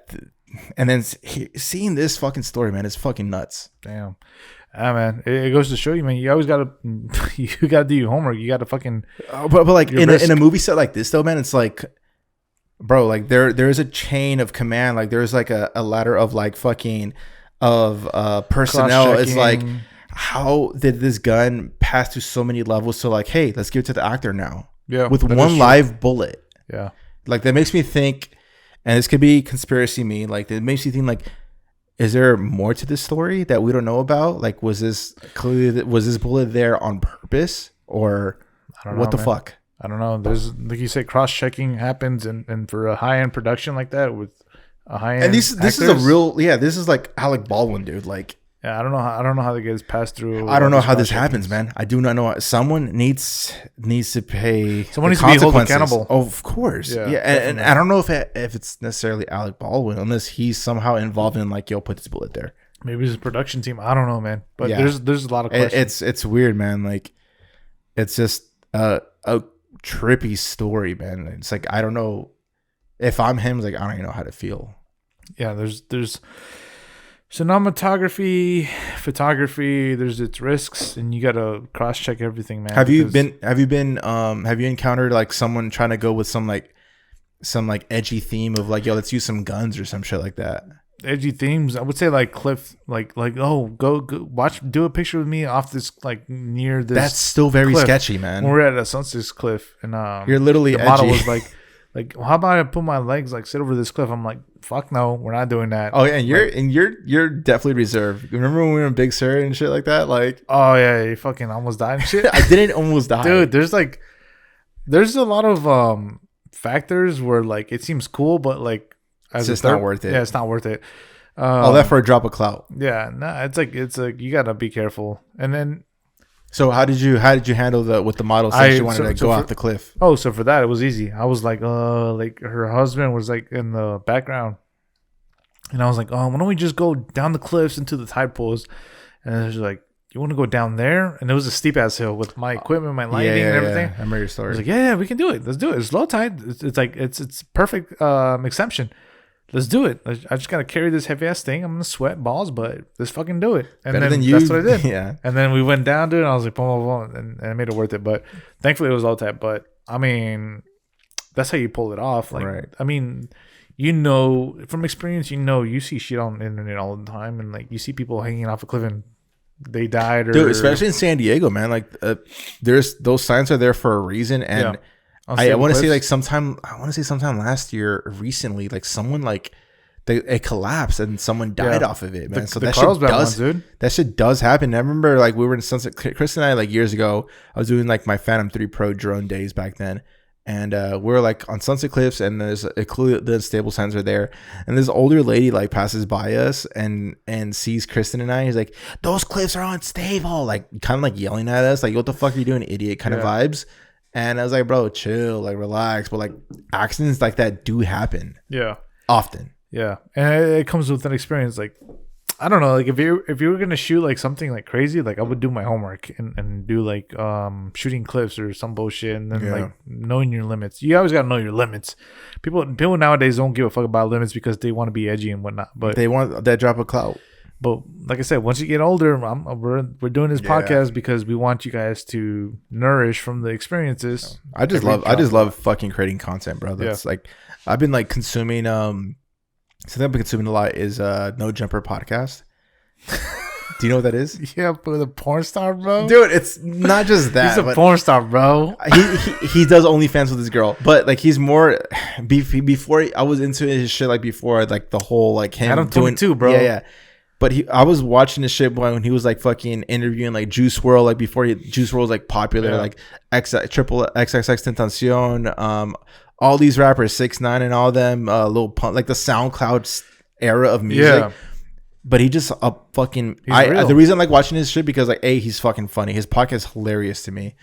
and then seeing this fucking story, man, is fucking nuts. Damn. Ah, man, it goes to show you, man. You always gotta do your homework. You gotta fucking. But like in a movie set like this, though, man, it's like, bro, like there is a chain of command. Like there's like a ladder of like fucking personnel. It's like, how did this gun pass through so many levels? So like, hey, let's give it to the actor now. Yeah, with one live bullet. Yeah, like that makes me think, and this could be conspiracy me. Like it makes you think, like, is there more to this story that we don't know about? Like, was this bullet there on purpose, or I don't know, what the fuck? I don't know. There's, like you said, cross-checking happens, and for a high-end production like that with a high-end, and this is a real, this is like Alec Baldwin, dude. Like, yeah, I don't know how that gets passed through. I don't know how this happens, man. I do not know. Someone needs to pay. Someone needs to be held accountable. Oh, of course, yeah. And I don't know if it's necessarily Alec Baldwin, unless he's somehow involved in like, yo, put this bullet there. Maybe it's a production team. I don't know, man. But there's a lot of questions. It's weird, man. Like, it's just a trippy story, man. It's like, I don't know if I'm him, like, I don't even know how to feel. Yeah, there's cinematography, photography. There's its risks, and you gotta cross check everything, man. Have you encountered like someone trying to go with some edgy theme of like, yo, let's use some guns or some shit like that? Edgy themes, I would say, like cliff, like oh, go watch, do a picture with me off this, like near this. That's still very cliff. sketchy, man. When we're at a sunset cliff, and you're literally the edgy. model was like, well, how about I put my legs like sit over this cliff? I'm like, fuck no, we're not doing that. Oh yeah, and you're definitely reserved. Remember when we were in Big Sur and shit like that? Like, oh yeah, you fucking almost died and shit. I didn't almost die, dude. There's a lot of factors where like it seems cool, but like it's just not worth it. Yeah, it's not worth it. All that for a drop of clout. Yeah, nah, it's like you gotta be careful. And then, so how did you handle with the model since you wanted to go off the cliff? Oh, so for that it was easy. I was like her husband was like in the background, and I was like, why don't we just go down the cliffs into the tide pools? And she's like, you want to go down there? And it was a steep ass hill with my equipment, my lighting, and everything. I remember your story. I was like, yeah, we can do it. Let's do it. It's low tide. It's like it's perfect exemption. Let's do it. I just gotta carry this heavy ass thing. I'm gonna sweat balls, but let's fucking do it. And better then than you. That's what I did. Yeah. And then we went down to it, and I was like, boom, boom, boom, and I made it worth it. But thankfully, it was low tide. But I mean, that's how you pull it off. Like, right. I mean, from experience, you see shit on the internet all the time, and like you see people hanging off a cliff and they died. Or, dude, especially in San Diego, man. Like, there's those signs are there for a reason, and. Yeah. I want to say like sometime last year, recently, like someone like it collapsed and someone died off of it, man. So that shit does happen. I remember like we were in Sunset, Chris and I, like years ago. I was doing like my Phantom 3 Pro drone days back then, and we were like on Sunset Cliffs, and the stable signs are there, and this older lady like passes by us and sees Kristen and I. He's like, "Those cliffs are unstable," like kind of like yelling at us, like, "What the fuck are you doing, idiot?" kind of vibes. And I was like, bro, chill, like relax. But like accidents like that do happen. Yeah. Often. Yeah. And it comes with an experience. Like, I don't know, like if you were gonna shoot like something like crazy, like I would do my homework and do like shooting clips or some bullshit, and then like knowing your limits. You always gotta know your limits. People nowadays don't give a fuck about limits because they want to be edgy and whatnot. But they want that drop of clout. But like I said, once you get older, we're doing this podcast because we want you guys to nourish from the experiences. I just love fucking creating content, bro. That's like I've been like consuming something I've been consuming a lot is No Jumper podcast. Do you know what that is? Yeah, but the porn star, bro. Dude, it's not just that. He's a porn star, bro. He does OnlyFans with his girl, but like he's more before I was into his shit. Like before, like the whole like him Adam doing too, bro. Yeah. But I was watching this shit when he was like fucking interviewing like Juice WRLD, like before Juice WRLD was like popular, like triple XXXTentacion, all these rappers, 6ix9ine and all of them, Lil Pump, like the SoundCloud era of music. Yeah. But he just the reason I like watching his shit because like A, he's fucking funny. His podcast is hilarious to me.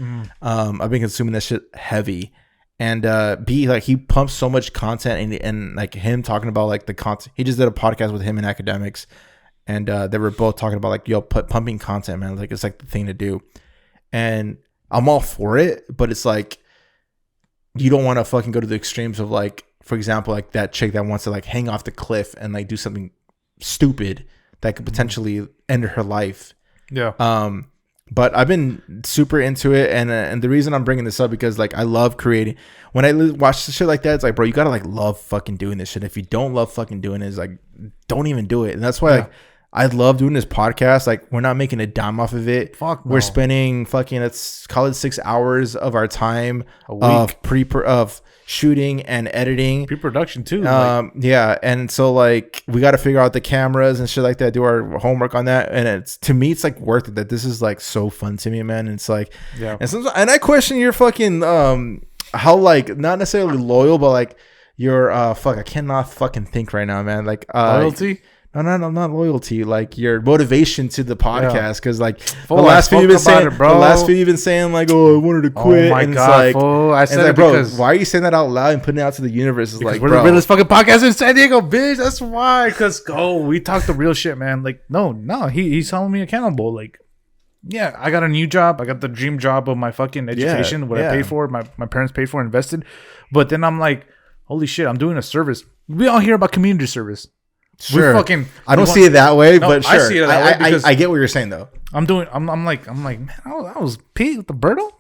I've been consuming that shit heavy. And B, like he pumps so much content and like him talking about like the content. He just did a podcast with him and Academics. And they were both talking about like, yo, pumping content, man. Like it's like the thing to do. And I'm all for it, but it's like you don't want to fucking go to the extremes of like, for example, like that chick that wants to like hang off the cliff and like do something stupid that could potentially end her life. Yeah. But I've been super into it, and the reason I'm bringing this up because like I love creating. When I watch shit like that, it's like, bro, you gotta like love fucking doing this shit. If you don't love fucking doing it, it's like don't even do it. And that's why like I love doing this podcast. Like we're not making a dime off of it. Fuck no. We're spending fucking let's call it 6 hours of our time of shooting and editing, pre-production too. Yeah, and so like we got to figure out the cameras and shit like that. Do our homework on that, and it's to me it's like worth it. That this is like so fun to me, man. And it's like and I question your fucking how like not necessarily loyal, but like your I cannot fucking think right now, man. Like loyalty. No, not loyalty. Like your motivation to the podcast, because like the last few you've been saying, like, oh, I wanted to quit. Oh my and god, it's like, I said like, bro, why are you saying that out loud and putting it out to the universe? It's like, we're the realest fucking podcast in San Diego, bitch. That's why. Because we talk the real shit, man. Like, no, he's holding me accountable. Like, yeah, I got a new job. I got the dream job of my fucking education, what I paid for, my parents paid for, invested. But then I'm like, holy shit, I'm doing a service. We all hear about community service. Sure. I don't want, see it that way, but sure. I see it that way because I get what you're saying though. I'm like, man, I was Pete with the Birdo.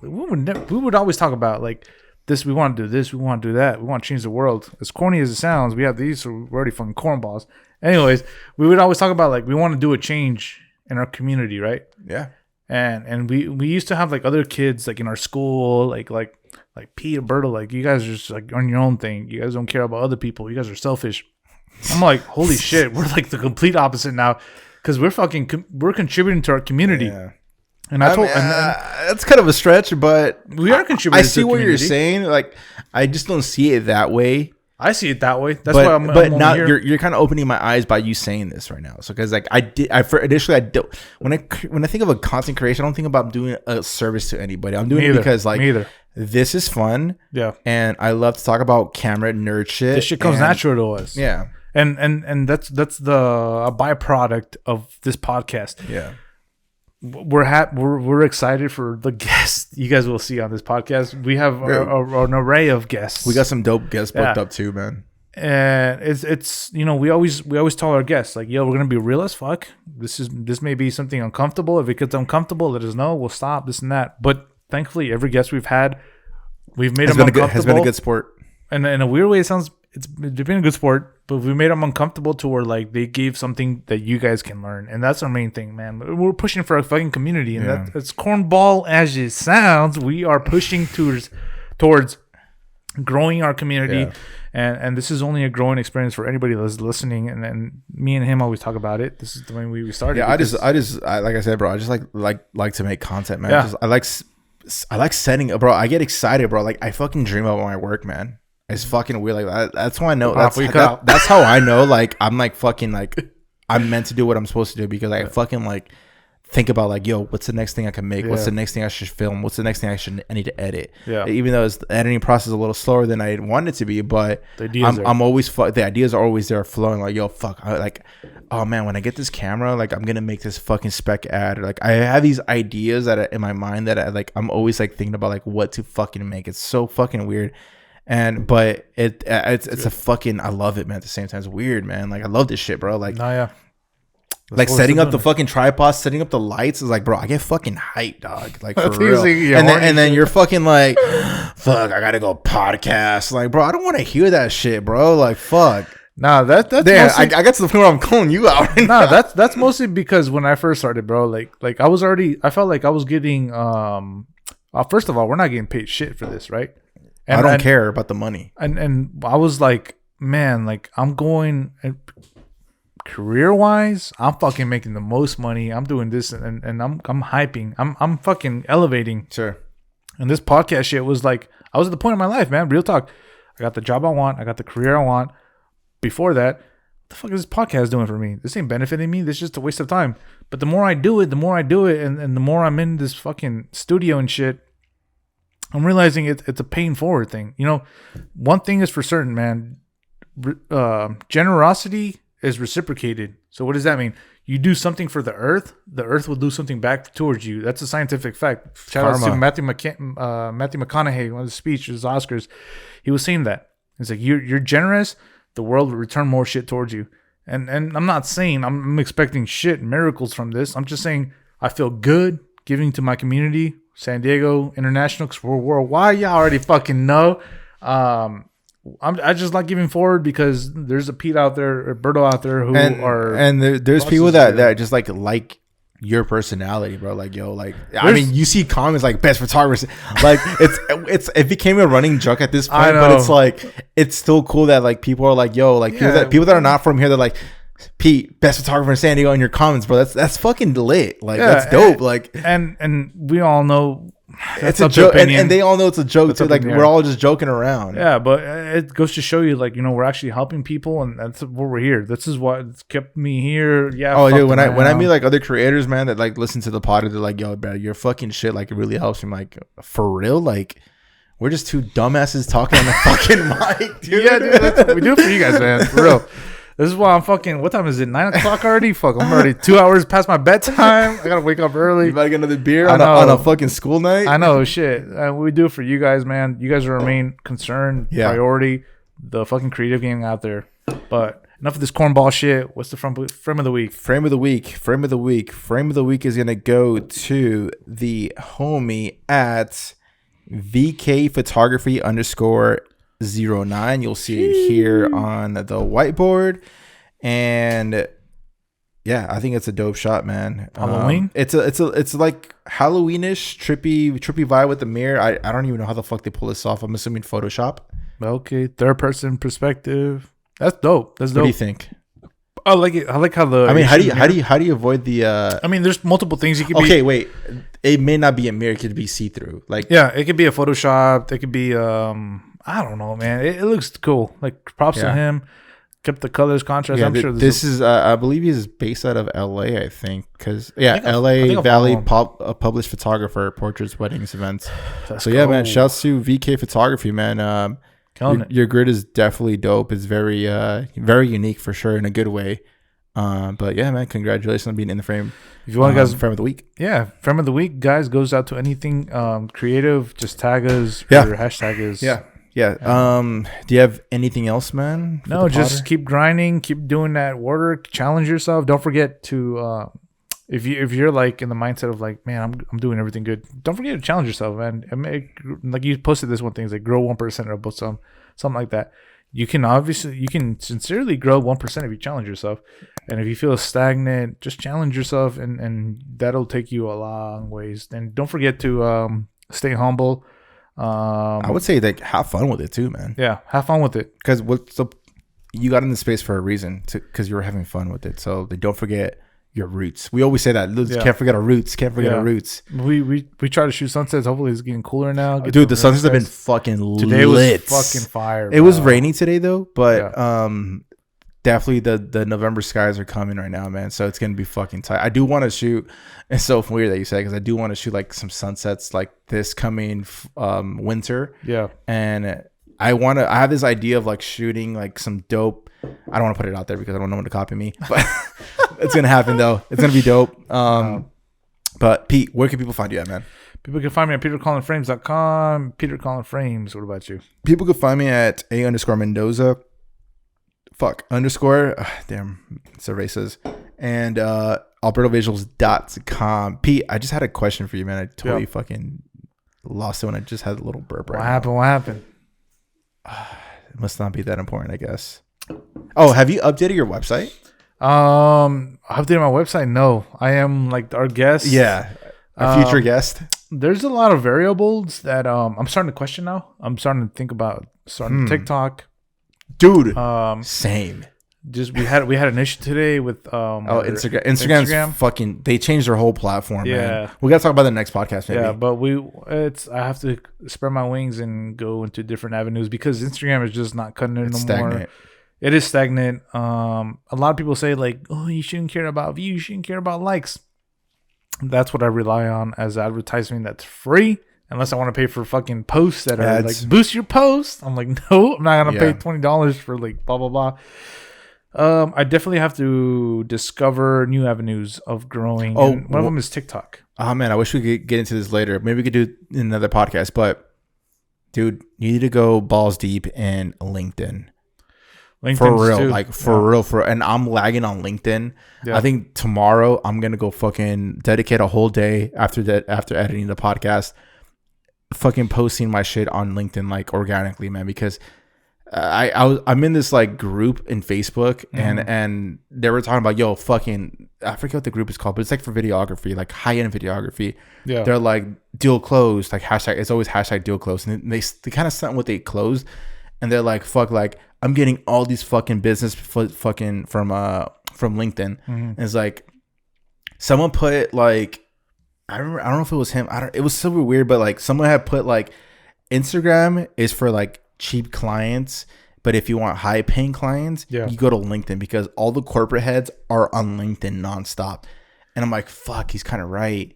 We would always talk about like this. We want to do this. We want to do that. We want to change the world. As corny as it sounds, we have these. So we're already fucking cornballs. Anyways, we would always talk about like we want to do a change in our community, right? Yeah. And we used to have like other kids like in our school, like Pete and Berto, like you guys are just like on your own thing. You guys don't care about other people. You guys are selfish. I'm like, holy shit, we're like the complete opposite now, because we're contributing to our community. Yeah. And that's kind of a stretch, but we are contributing. I see what you're saying. Like, I just don't see it that way. I see it that way. That's why I'm. But now you're kind of opening my eyes by you saying this right now. So because like initially I don't when I think of a content creation, I don't think about doing a service to anybody. I'm doing it because like this is fun. Yeah. And I love to talk about camera nerd shit. This shit comes natural to us. Yeah. And that's a byproduct of this podcast. Yeah. We're excited for the guests you guys will see on this podcast. We have an array of guests. We got some dope guests booked up too, man. And it's we always tell our guests like, yo, we're gonna be real as fuck. This may be something uncomfortable. If it gets uncomfortable, let us know. We'll stop this and that. But thankfully, every guest we've had, we've made them uncomfortable. Has been a good sport. And in a weird way, it's been a good sport, but we made them uncomfortable to where like they gave something that you guys can learn, and that's our main thing, man. We're pushing for a fucking community, and that's cornball as it sounds. We are pushing towards growing our community, and this is only a growing experience for anybody that's listening. And me and him always talk about it. This is the way we started. Yeah, I like I said, bro. I just like to make content, man. Yeah. I like setting, bro. I get excited, bro. Like I fucking dream about my work, man. It's fucking weird. Like that's how I know. That's how I know. Like I'm like fucking like I'm meant to do what I'm supposed to do, because I fucking like think about like, yo, what's the next thing I can make? What's the next thing I should film? What's the next thing I need to edit? Yeah. Even though the editing process is a little slower than I wanted it to be, but I'm always the ideas are always there flowing. Like, yo, fuck, oh man, when I get this camera, like I'm gonna make this fucking spec ad. Like I have these ideas that in my mind that I'm always like thinking about like what to fucking make. It's so fucking weird. But it's a fucking, I love it, man. At the same time, it's weird, man. Like I love this shit, bro. Like, like setting up the fucking tripod, setting up the lights is like, bro, I get fucking hyped, dog. Like for real. And then you're fucking like, fuck, I gotta go podcast. Like, bro, I don't want to hear that shit, bro. Like, fuck. Nah, that's damn. I got to the point where I'm calling you out. Right now. That's mostly because when I first started, bro, like I felt like I was getting first of all, we're not getting paid shit for this, right? And I don't care about the money. And I was like, man, like I'm going career wise, I'm fucking making the most money. I'm doing this and I'm hyping. I'm fucking elevating. Sure. And this podcast shit was like, I was at the point in my life, man. Real talk. I got the job I want. I got the career I want. Before that, what the fuck is this podcast doing for me? This ain't benefiting me. This is just a waste of time. But the more I do it, and the more I'm in this fucking studio and shit, I'm realizing it's a paying forward thing. You know, one thing is for certain, man. Generosity is reciprocated. So what does that mean? You do something for the earth will do something back towards you. That's a scientific fact. Shout out to Matthew McConaughey, one of the speeches, Oscars. He was saying that. It's like you're generous, the world will return more shit towards you. And I'm not saying I'm expecting shit miracles from this. I'm just saying I feel good giving to my community. San Diego International, because we're worldwide. Y'all already fucking know. I just like giving forward because there's a Pete out there, a Berto out there there's people that just like your personality, bro. Like, yo, like I mean, you see comments like best photographer. Like it became a running joke at this point, but it's like it's still cool that like people are like, yo, like people that are not from here, they're like, Pete, best photographer in San Diego in your comments, bro. That's fucking lit. Like that's dope. And we all know it's a joke, and they all know it's a joke too. Like we're all just joking around. Yeah, but it goes to show you, like, you know, we're actually helping people, and that's what we're here. This is what kept me here. Yeah. Oh, dude, when I meet like other creators, man, that like listen to the pod, they're like, yo, bro, your fucking shit like it really helps me. I'm like, for real, like. We're just two dumbasses talking on the fucking mic, dude. Yeah, dude, that's what we do for you guys, man. For real. This is why I'm fucking. What time is it? 9 o'clock already? Fuck, I'm already 2 hours past my bedtime. I gotta wake up early. You about to get another beer on a fucking school night? I know, shit. We do it for you guys, man. You guys are our main concern, priority. the fucking creative game out there. But enough of this cornball shit. What's the frame of the week? Frame of the week is gonna go to the homie at VK Photography _09. You'll see it here on the whiteboard, and yeah, I think it's a dope shot, man. Halloween. It's like Halloweenish, trippy vibe with the mirror. I don't even know how the fuck they pull this off. I'm assuming Photoshop. Okay, third person perspective. That's dope. That's dope. What do you think? I like it. I like how the. I mean, how do you avoid the? I mean, there's multiple things you can. Okay, wait. It may not be a mirror. It could be see through. Like, yeah, it could be a Photoshop. It could be I don't know, man. It looks cool. Like, props to him. Kept the colors contrast. Yeah, I'm sure this is. I believe he's based out of LA. I think because LA Valley published photographer, portraits, weddings, events. So yeah, man. Shouts to VK Photography, man. Your grid is definitely dope. It's very unique for sure in a good way. But yeah, man, congratulations on being in the frame. If you want guys, frame of the week. Yeah, frame of the week, guys, goes out to anything creative. Just tag us. Your hashtag is. Yeah. Do you have anything else, man? No, just keep grinding, keep doing that work, challenge yourself. Don't forget to if you're like in the mindset of like, man, I'm doing everything good. Don't forget to challenge yourself, man. Like you posted this one thing, it's like grow 1% or about something like that. You can sincerely grow 1% if you challenge yourself. And if you feel stagnant, just challenge yourself and that'll take you a long ways. And don't forget to stay humble. I would say like have fun with it too, man. Yeah, have fun with it. Because you got in the space for a reason, because you were having fun with it. So don't forget your roots. We always say that. Can't forget our roots. Can't forget our roots. We try to shoot sunsets. Hopefully it's getting cooler now. Dude, the sunsets have been fucking today lit. Was fucking fire. It was rainy today though, but definitely the November skies are coming right now, man. So it's gonna be fucking tight. I do want to shoot. It's so weird that you said, because I do want to shoot like some sunsets like this coming winter. Yeah, and I have this idea of like shooting like some dope. I don't want to put it out there because I don't know when to copy me, but it's gonna happen though. It's gonna be dope. But Pete, where can people find you at, man? People can find me at petercollinframes.com. Peter Collin Frames. What about you? People can find me at _Mendoza. Damn, it's a racist. And albertovisuals.com. Pete, I just had a question for you, man. I totally fucking lost it when I just had a little burp right now. What happened? It must not be that important, I guess. Oh, have you updated your website? Updated my website? No. I am like our guest. Yeah. A future guest. There's a lot of variables that I'm starting to question now. I'm starting to think about starting TikTok. Dude, same. Just we had an issue today with Instagram. Instagram's fucking. They changed their whole platform. Man. We gotta talk about the next podcast. Maybe. Yeah, but I have to spread my wings and go into different avenues because Instagram is just not cutting it no more. It is stagnant. A lot of people say like, oh, you shouldn't care about views, you shouldn't care about likes. That's what I rely on as advertising that's free. Unless I want to pay for fucking posts that are like boost your post. I'm like, no, I'm not gonna pay $20 for like blah blah blah. I definitely have to discover new avenues of growing. Oh, one of them is TikTok. Oh man, I wish we could get into this later. Maybe we could do another podcast. But dude, you need to go balls deep in LinkedIn. For real, too. Like for real. And I'm lagging on LinkedIn. Yeah. I think tomorrow I'm gonna go fucking dedicate a whole day after editing the podcast, fucking posting my shit on LinkedIn like organically, man, because I'm in this like group in Facebook and they were talking about I forget what the group is called, but it's like for videography, like high-end videography. Yeah, they're like deal closed, like hashtag. It's always hashtag deal closed, and they kind of sent what they closed, and they're like fuck, like I'm getting all these fucking business fucking from LinkedIn. And it's like someone put like. I don't know if it was him. It was super weird, but like someone had put like Instagram is for like cheap clients, but if you want high paying clients, you go to LinkedIn because all the corporate heads are on LinkedIn nonstop. And I'm like, fuck, he's kind of right.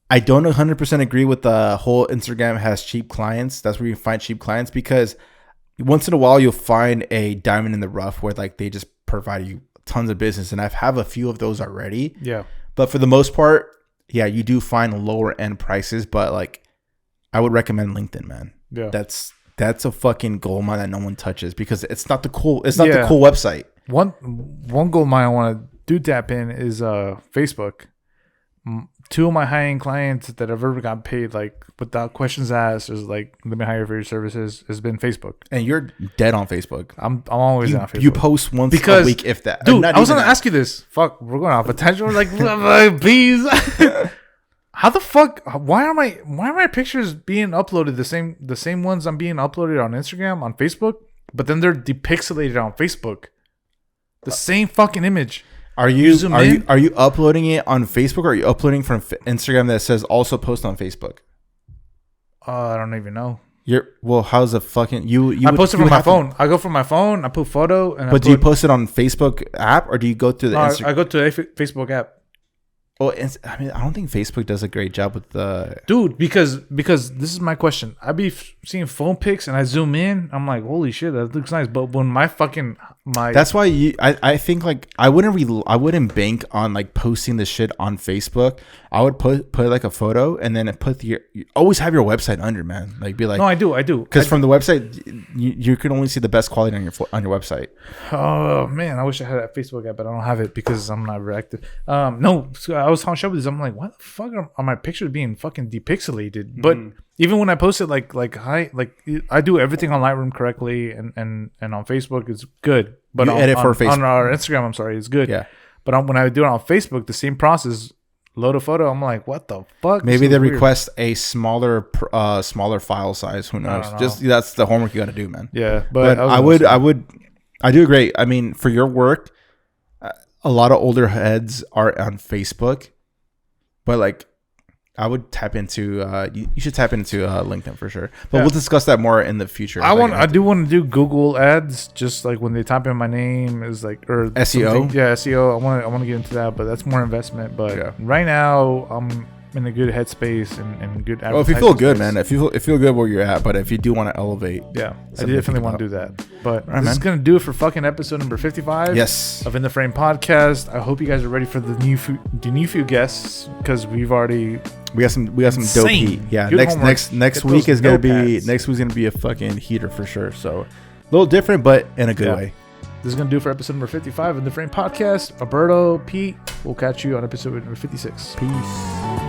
I don't 100% agree with the whole Instagram has cheap clients. That's where you find cheap clients, because once in a while you'll find a diamond in the rough where like they just provide you tons of business. And I've have a few of those already. Yeah. But for the most part, yeah, you do find lower end prices, but like I would recommend LinkedIn, man. Yeah. That's that's a fucking gold mine that no one touches because it's not the cool. It's not the cool website. One gold mine I want to tap in is Facebook. Two of my high-end clients that I've ever got paid like without questions asked is like let me hire for your services has been Facebook. And you're dead on Facebook. I'm always on Facebook. You post once a week if that. Dude, I was gonna ask you this. Fuck, we're going off a tangent. Like, please. How the fuck? Why are my pictures being uploaded the same ones I'm being uploaded on Instagram, on Facebook, but then they're depixelated on Facebook? The same fucking image. Are you uploading it on Facebook or are you uploading from Instagram that says also post on Facebook? I don't even know. How's the fucking I post it from my phone. I go from my phone. I put photo. But do you post it on Facebook app or do you go through the Instagram? I go to the Facebook app. Well, I mean, I don't think Facebook does a great job with the dude because this is my question. I be seeing phone pics and I zoom in. I'm like, holy shit, that looks nice. But when that's why I think like I wouldn't bank on like posting the shit on Facebook. I would put like a photo and then you always have your website under, man. Like be like, no, I do because from the website you can only see the best quality on your website. Oh man, I wish I had that Facebook app, but I don't have it because I'm not very active. No, so I was talking shop with this. I'm like, why the fuck are my pictures being fucking depixelated? But even when I post it, like I do everything on Lightroom correctly, and on Facebook it's good. But you edit for Facebook. On our Instagram, I'm sorry, it's good. Yeah. But when I do it on Facebook, the same process. Load a photo. I'm like, what the fuck? Maybe they request a smaller file size. Who knows? Just that's the homework you got to do, man. Yeah, but I do agree. I mean, for your work, a lot of older heads are on Facebook, but like, I would tap into. You should tap into LinkedIn for sure. But we'll discuss that more in the future. I do want to do Google ads, just like when they type in my name is like or SEO. Yeah, SEO. I want to get into that, but that's more investment. But right now, I'm in a good headspace and good. Well, if you feel good, man, if you feel good where you're at, but if you do want to elevate, I definitely want to do that. But this is gonna do it for fucking episode number 55. Yes, of In the Frame podcast. I hope you guys are ready for the new few guests because we got some dope heat. Yeah, next week is gonna be a fucking heater for sure. So a little different, but in a good way. This is gonna do it for episode number 55 of the Frame podcast. Alberto, Pete, we'll catch you on episode number 56. Peace.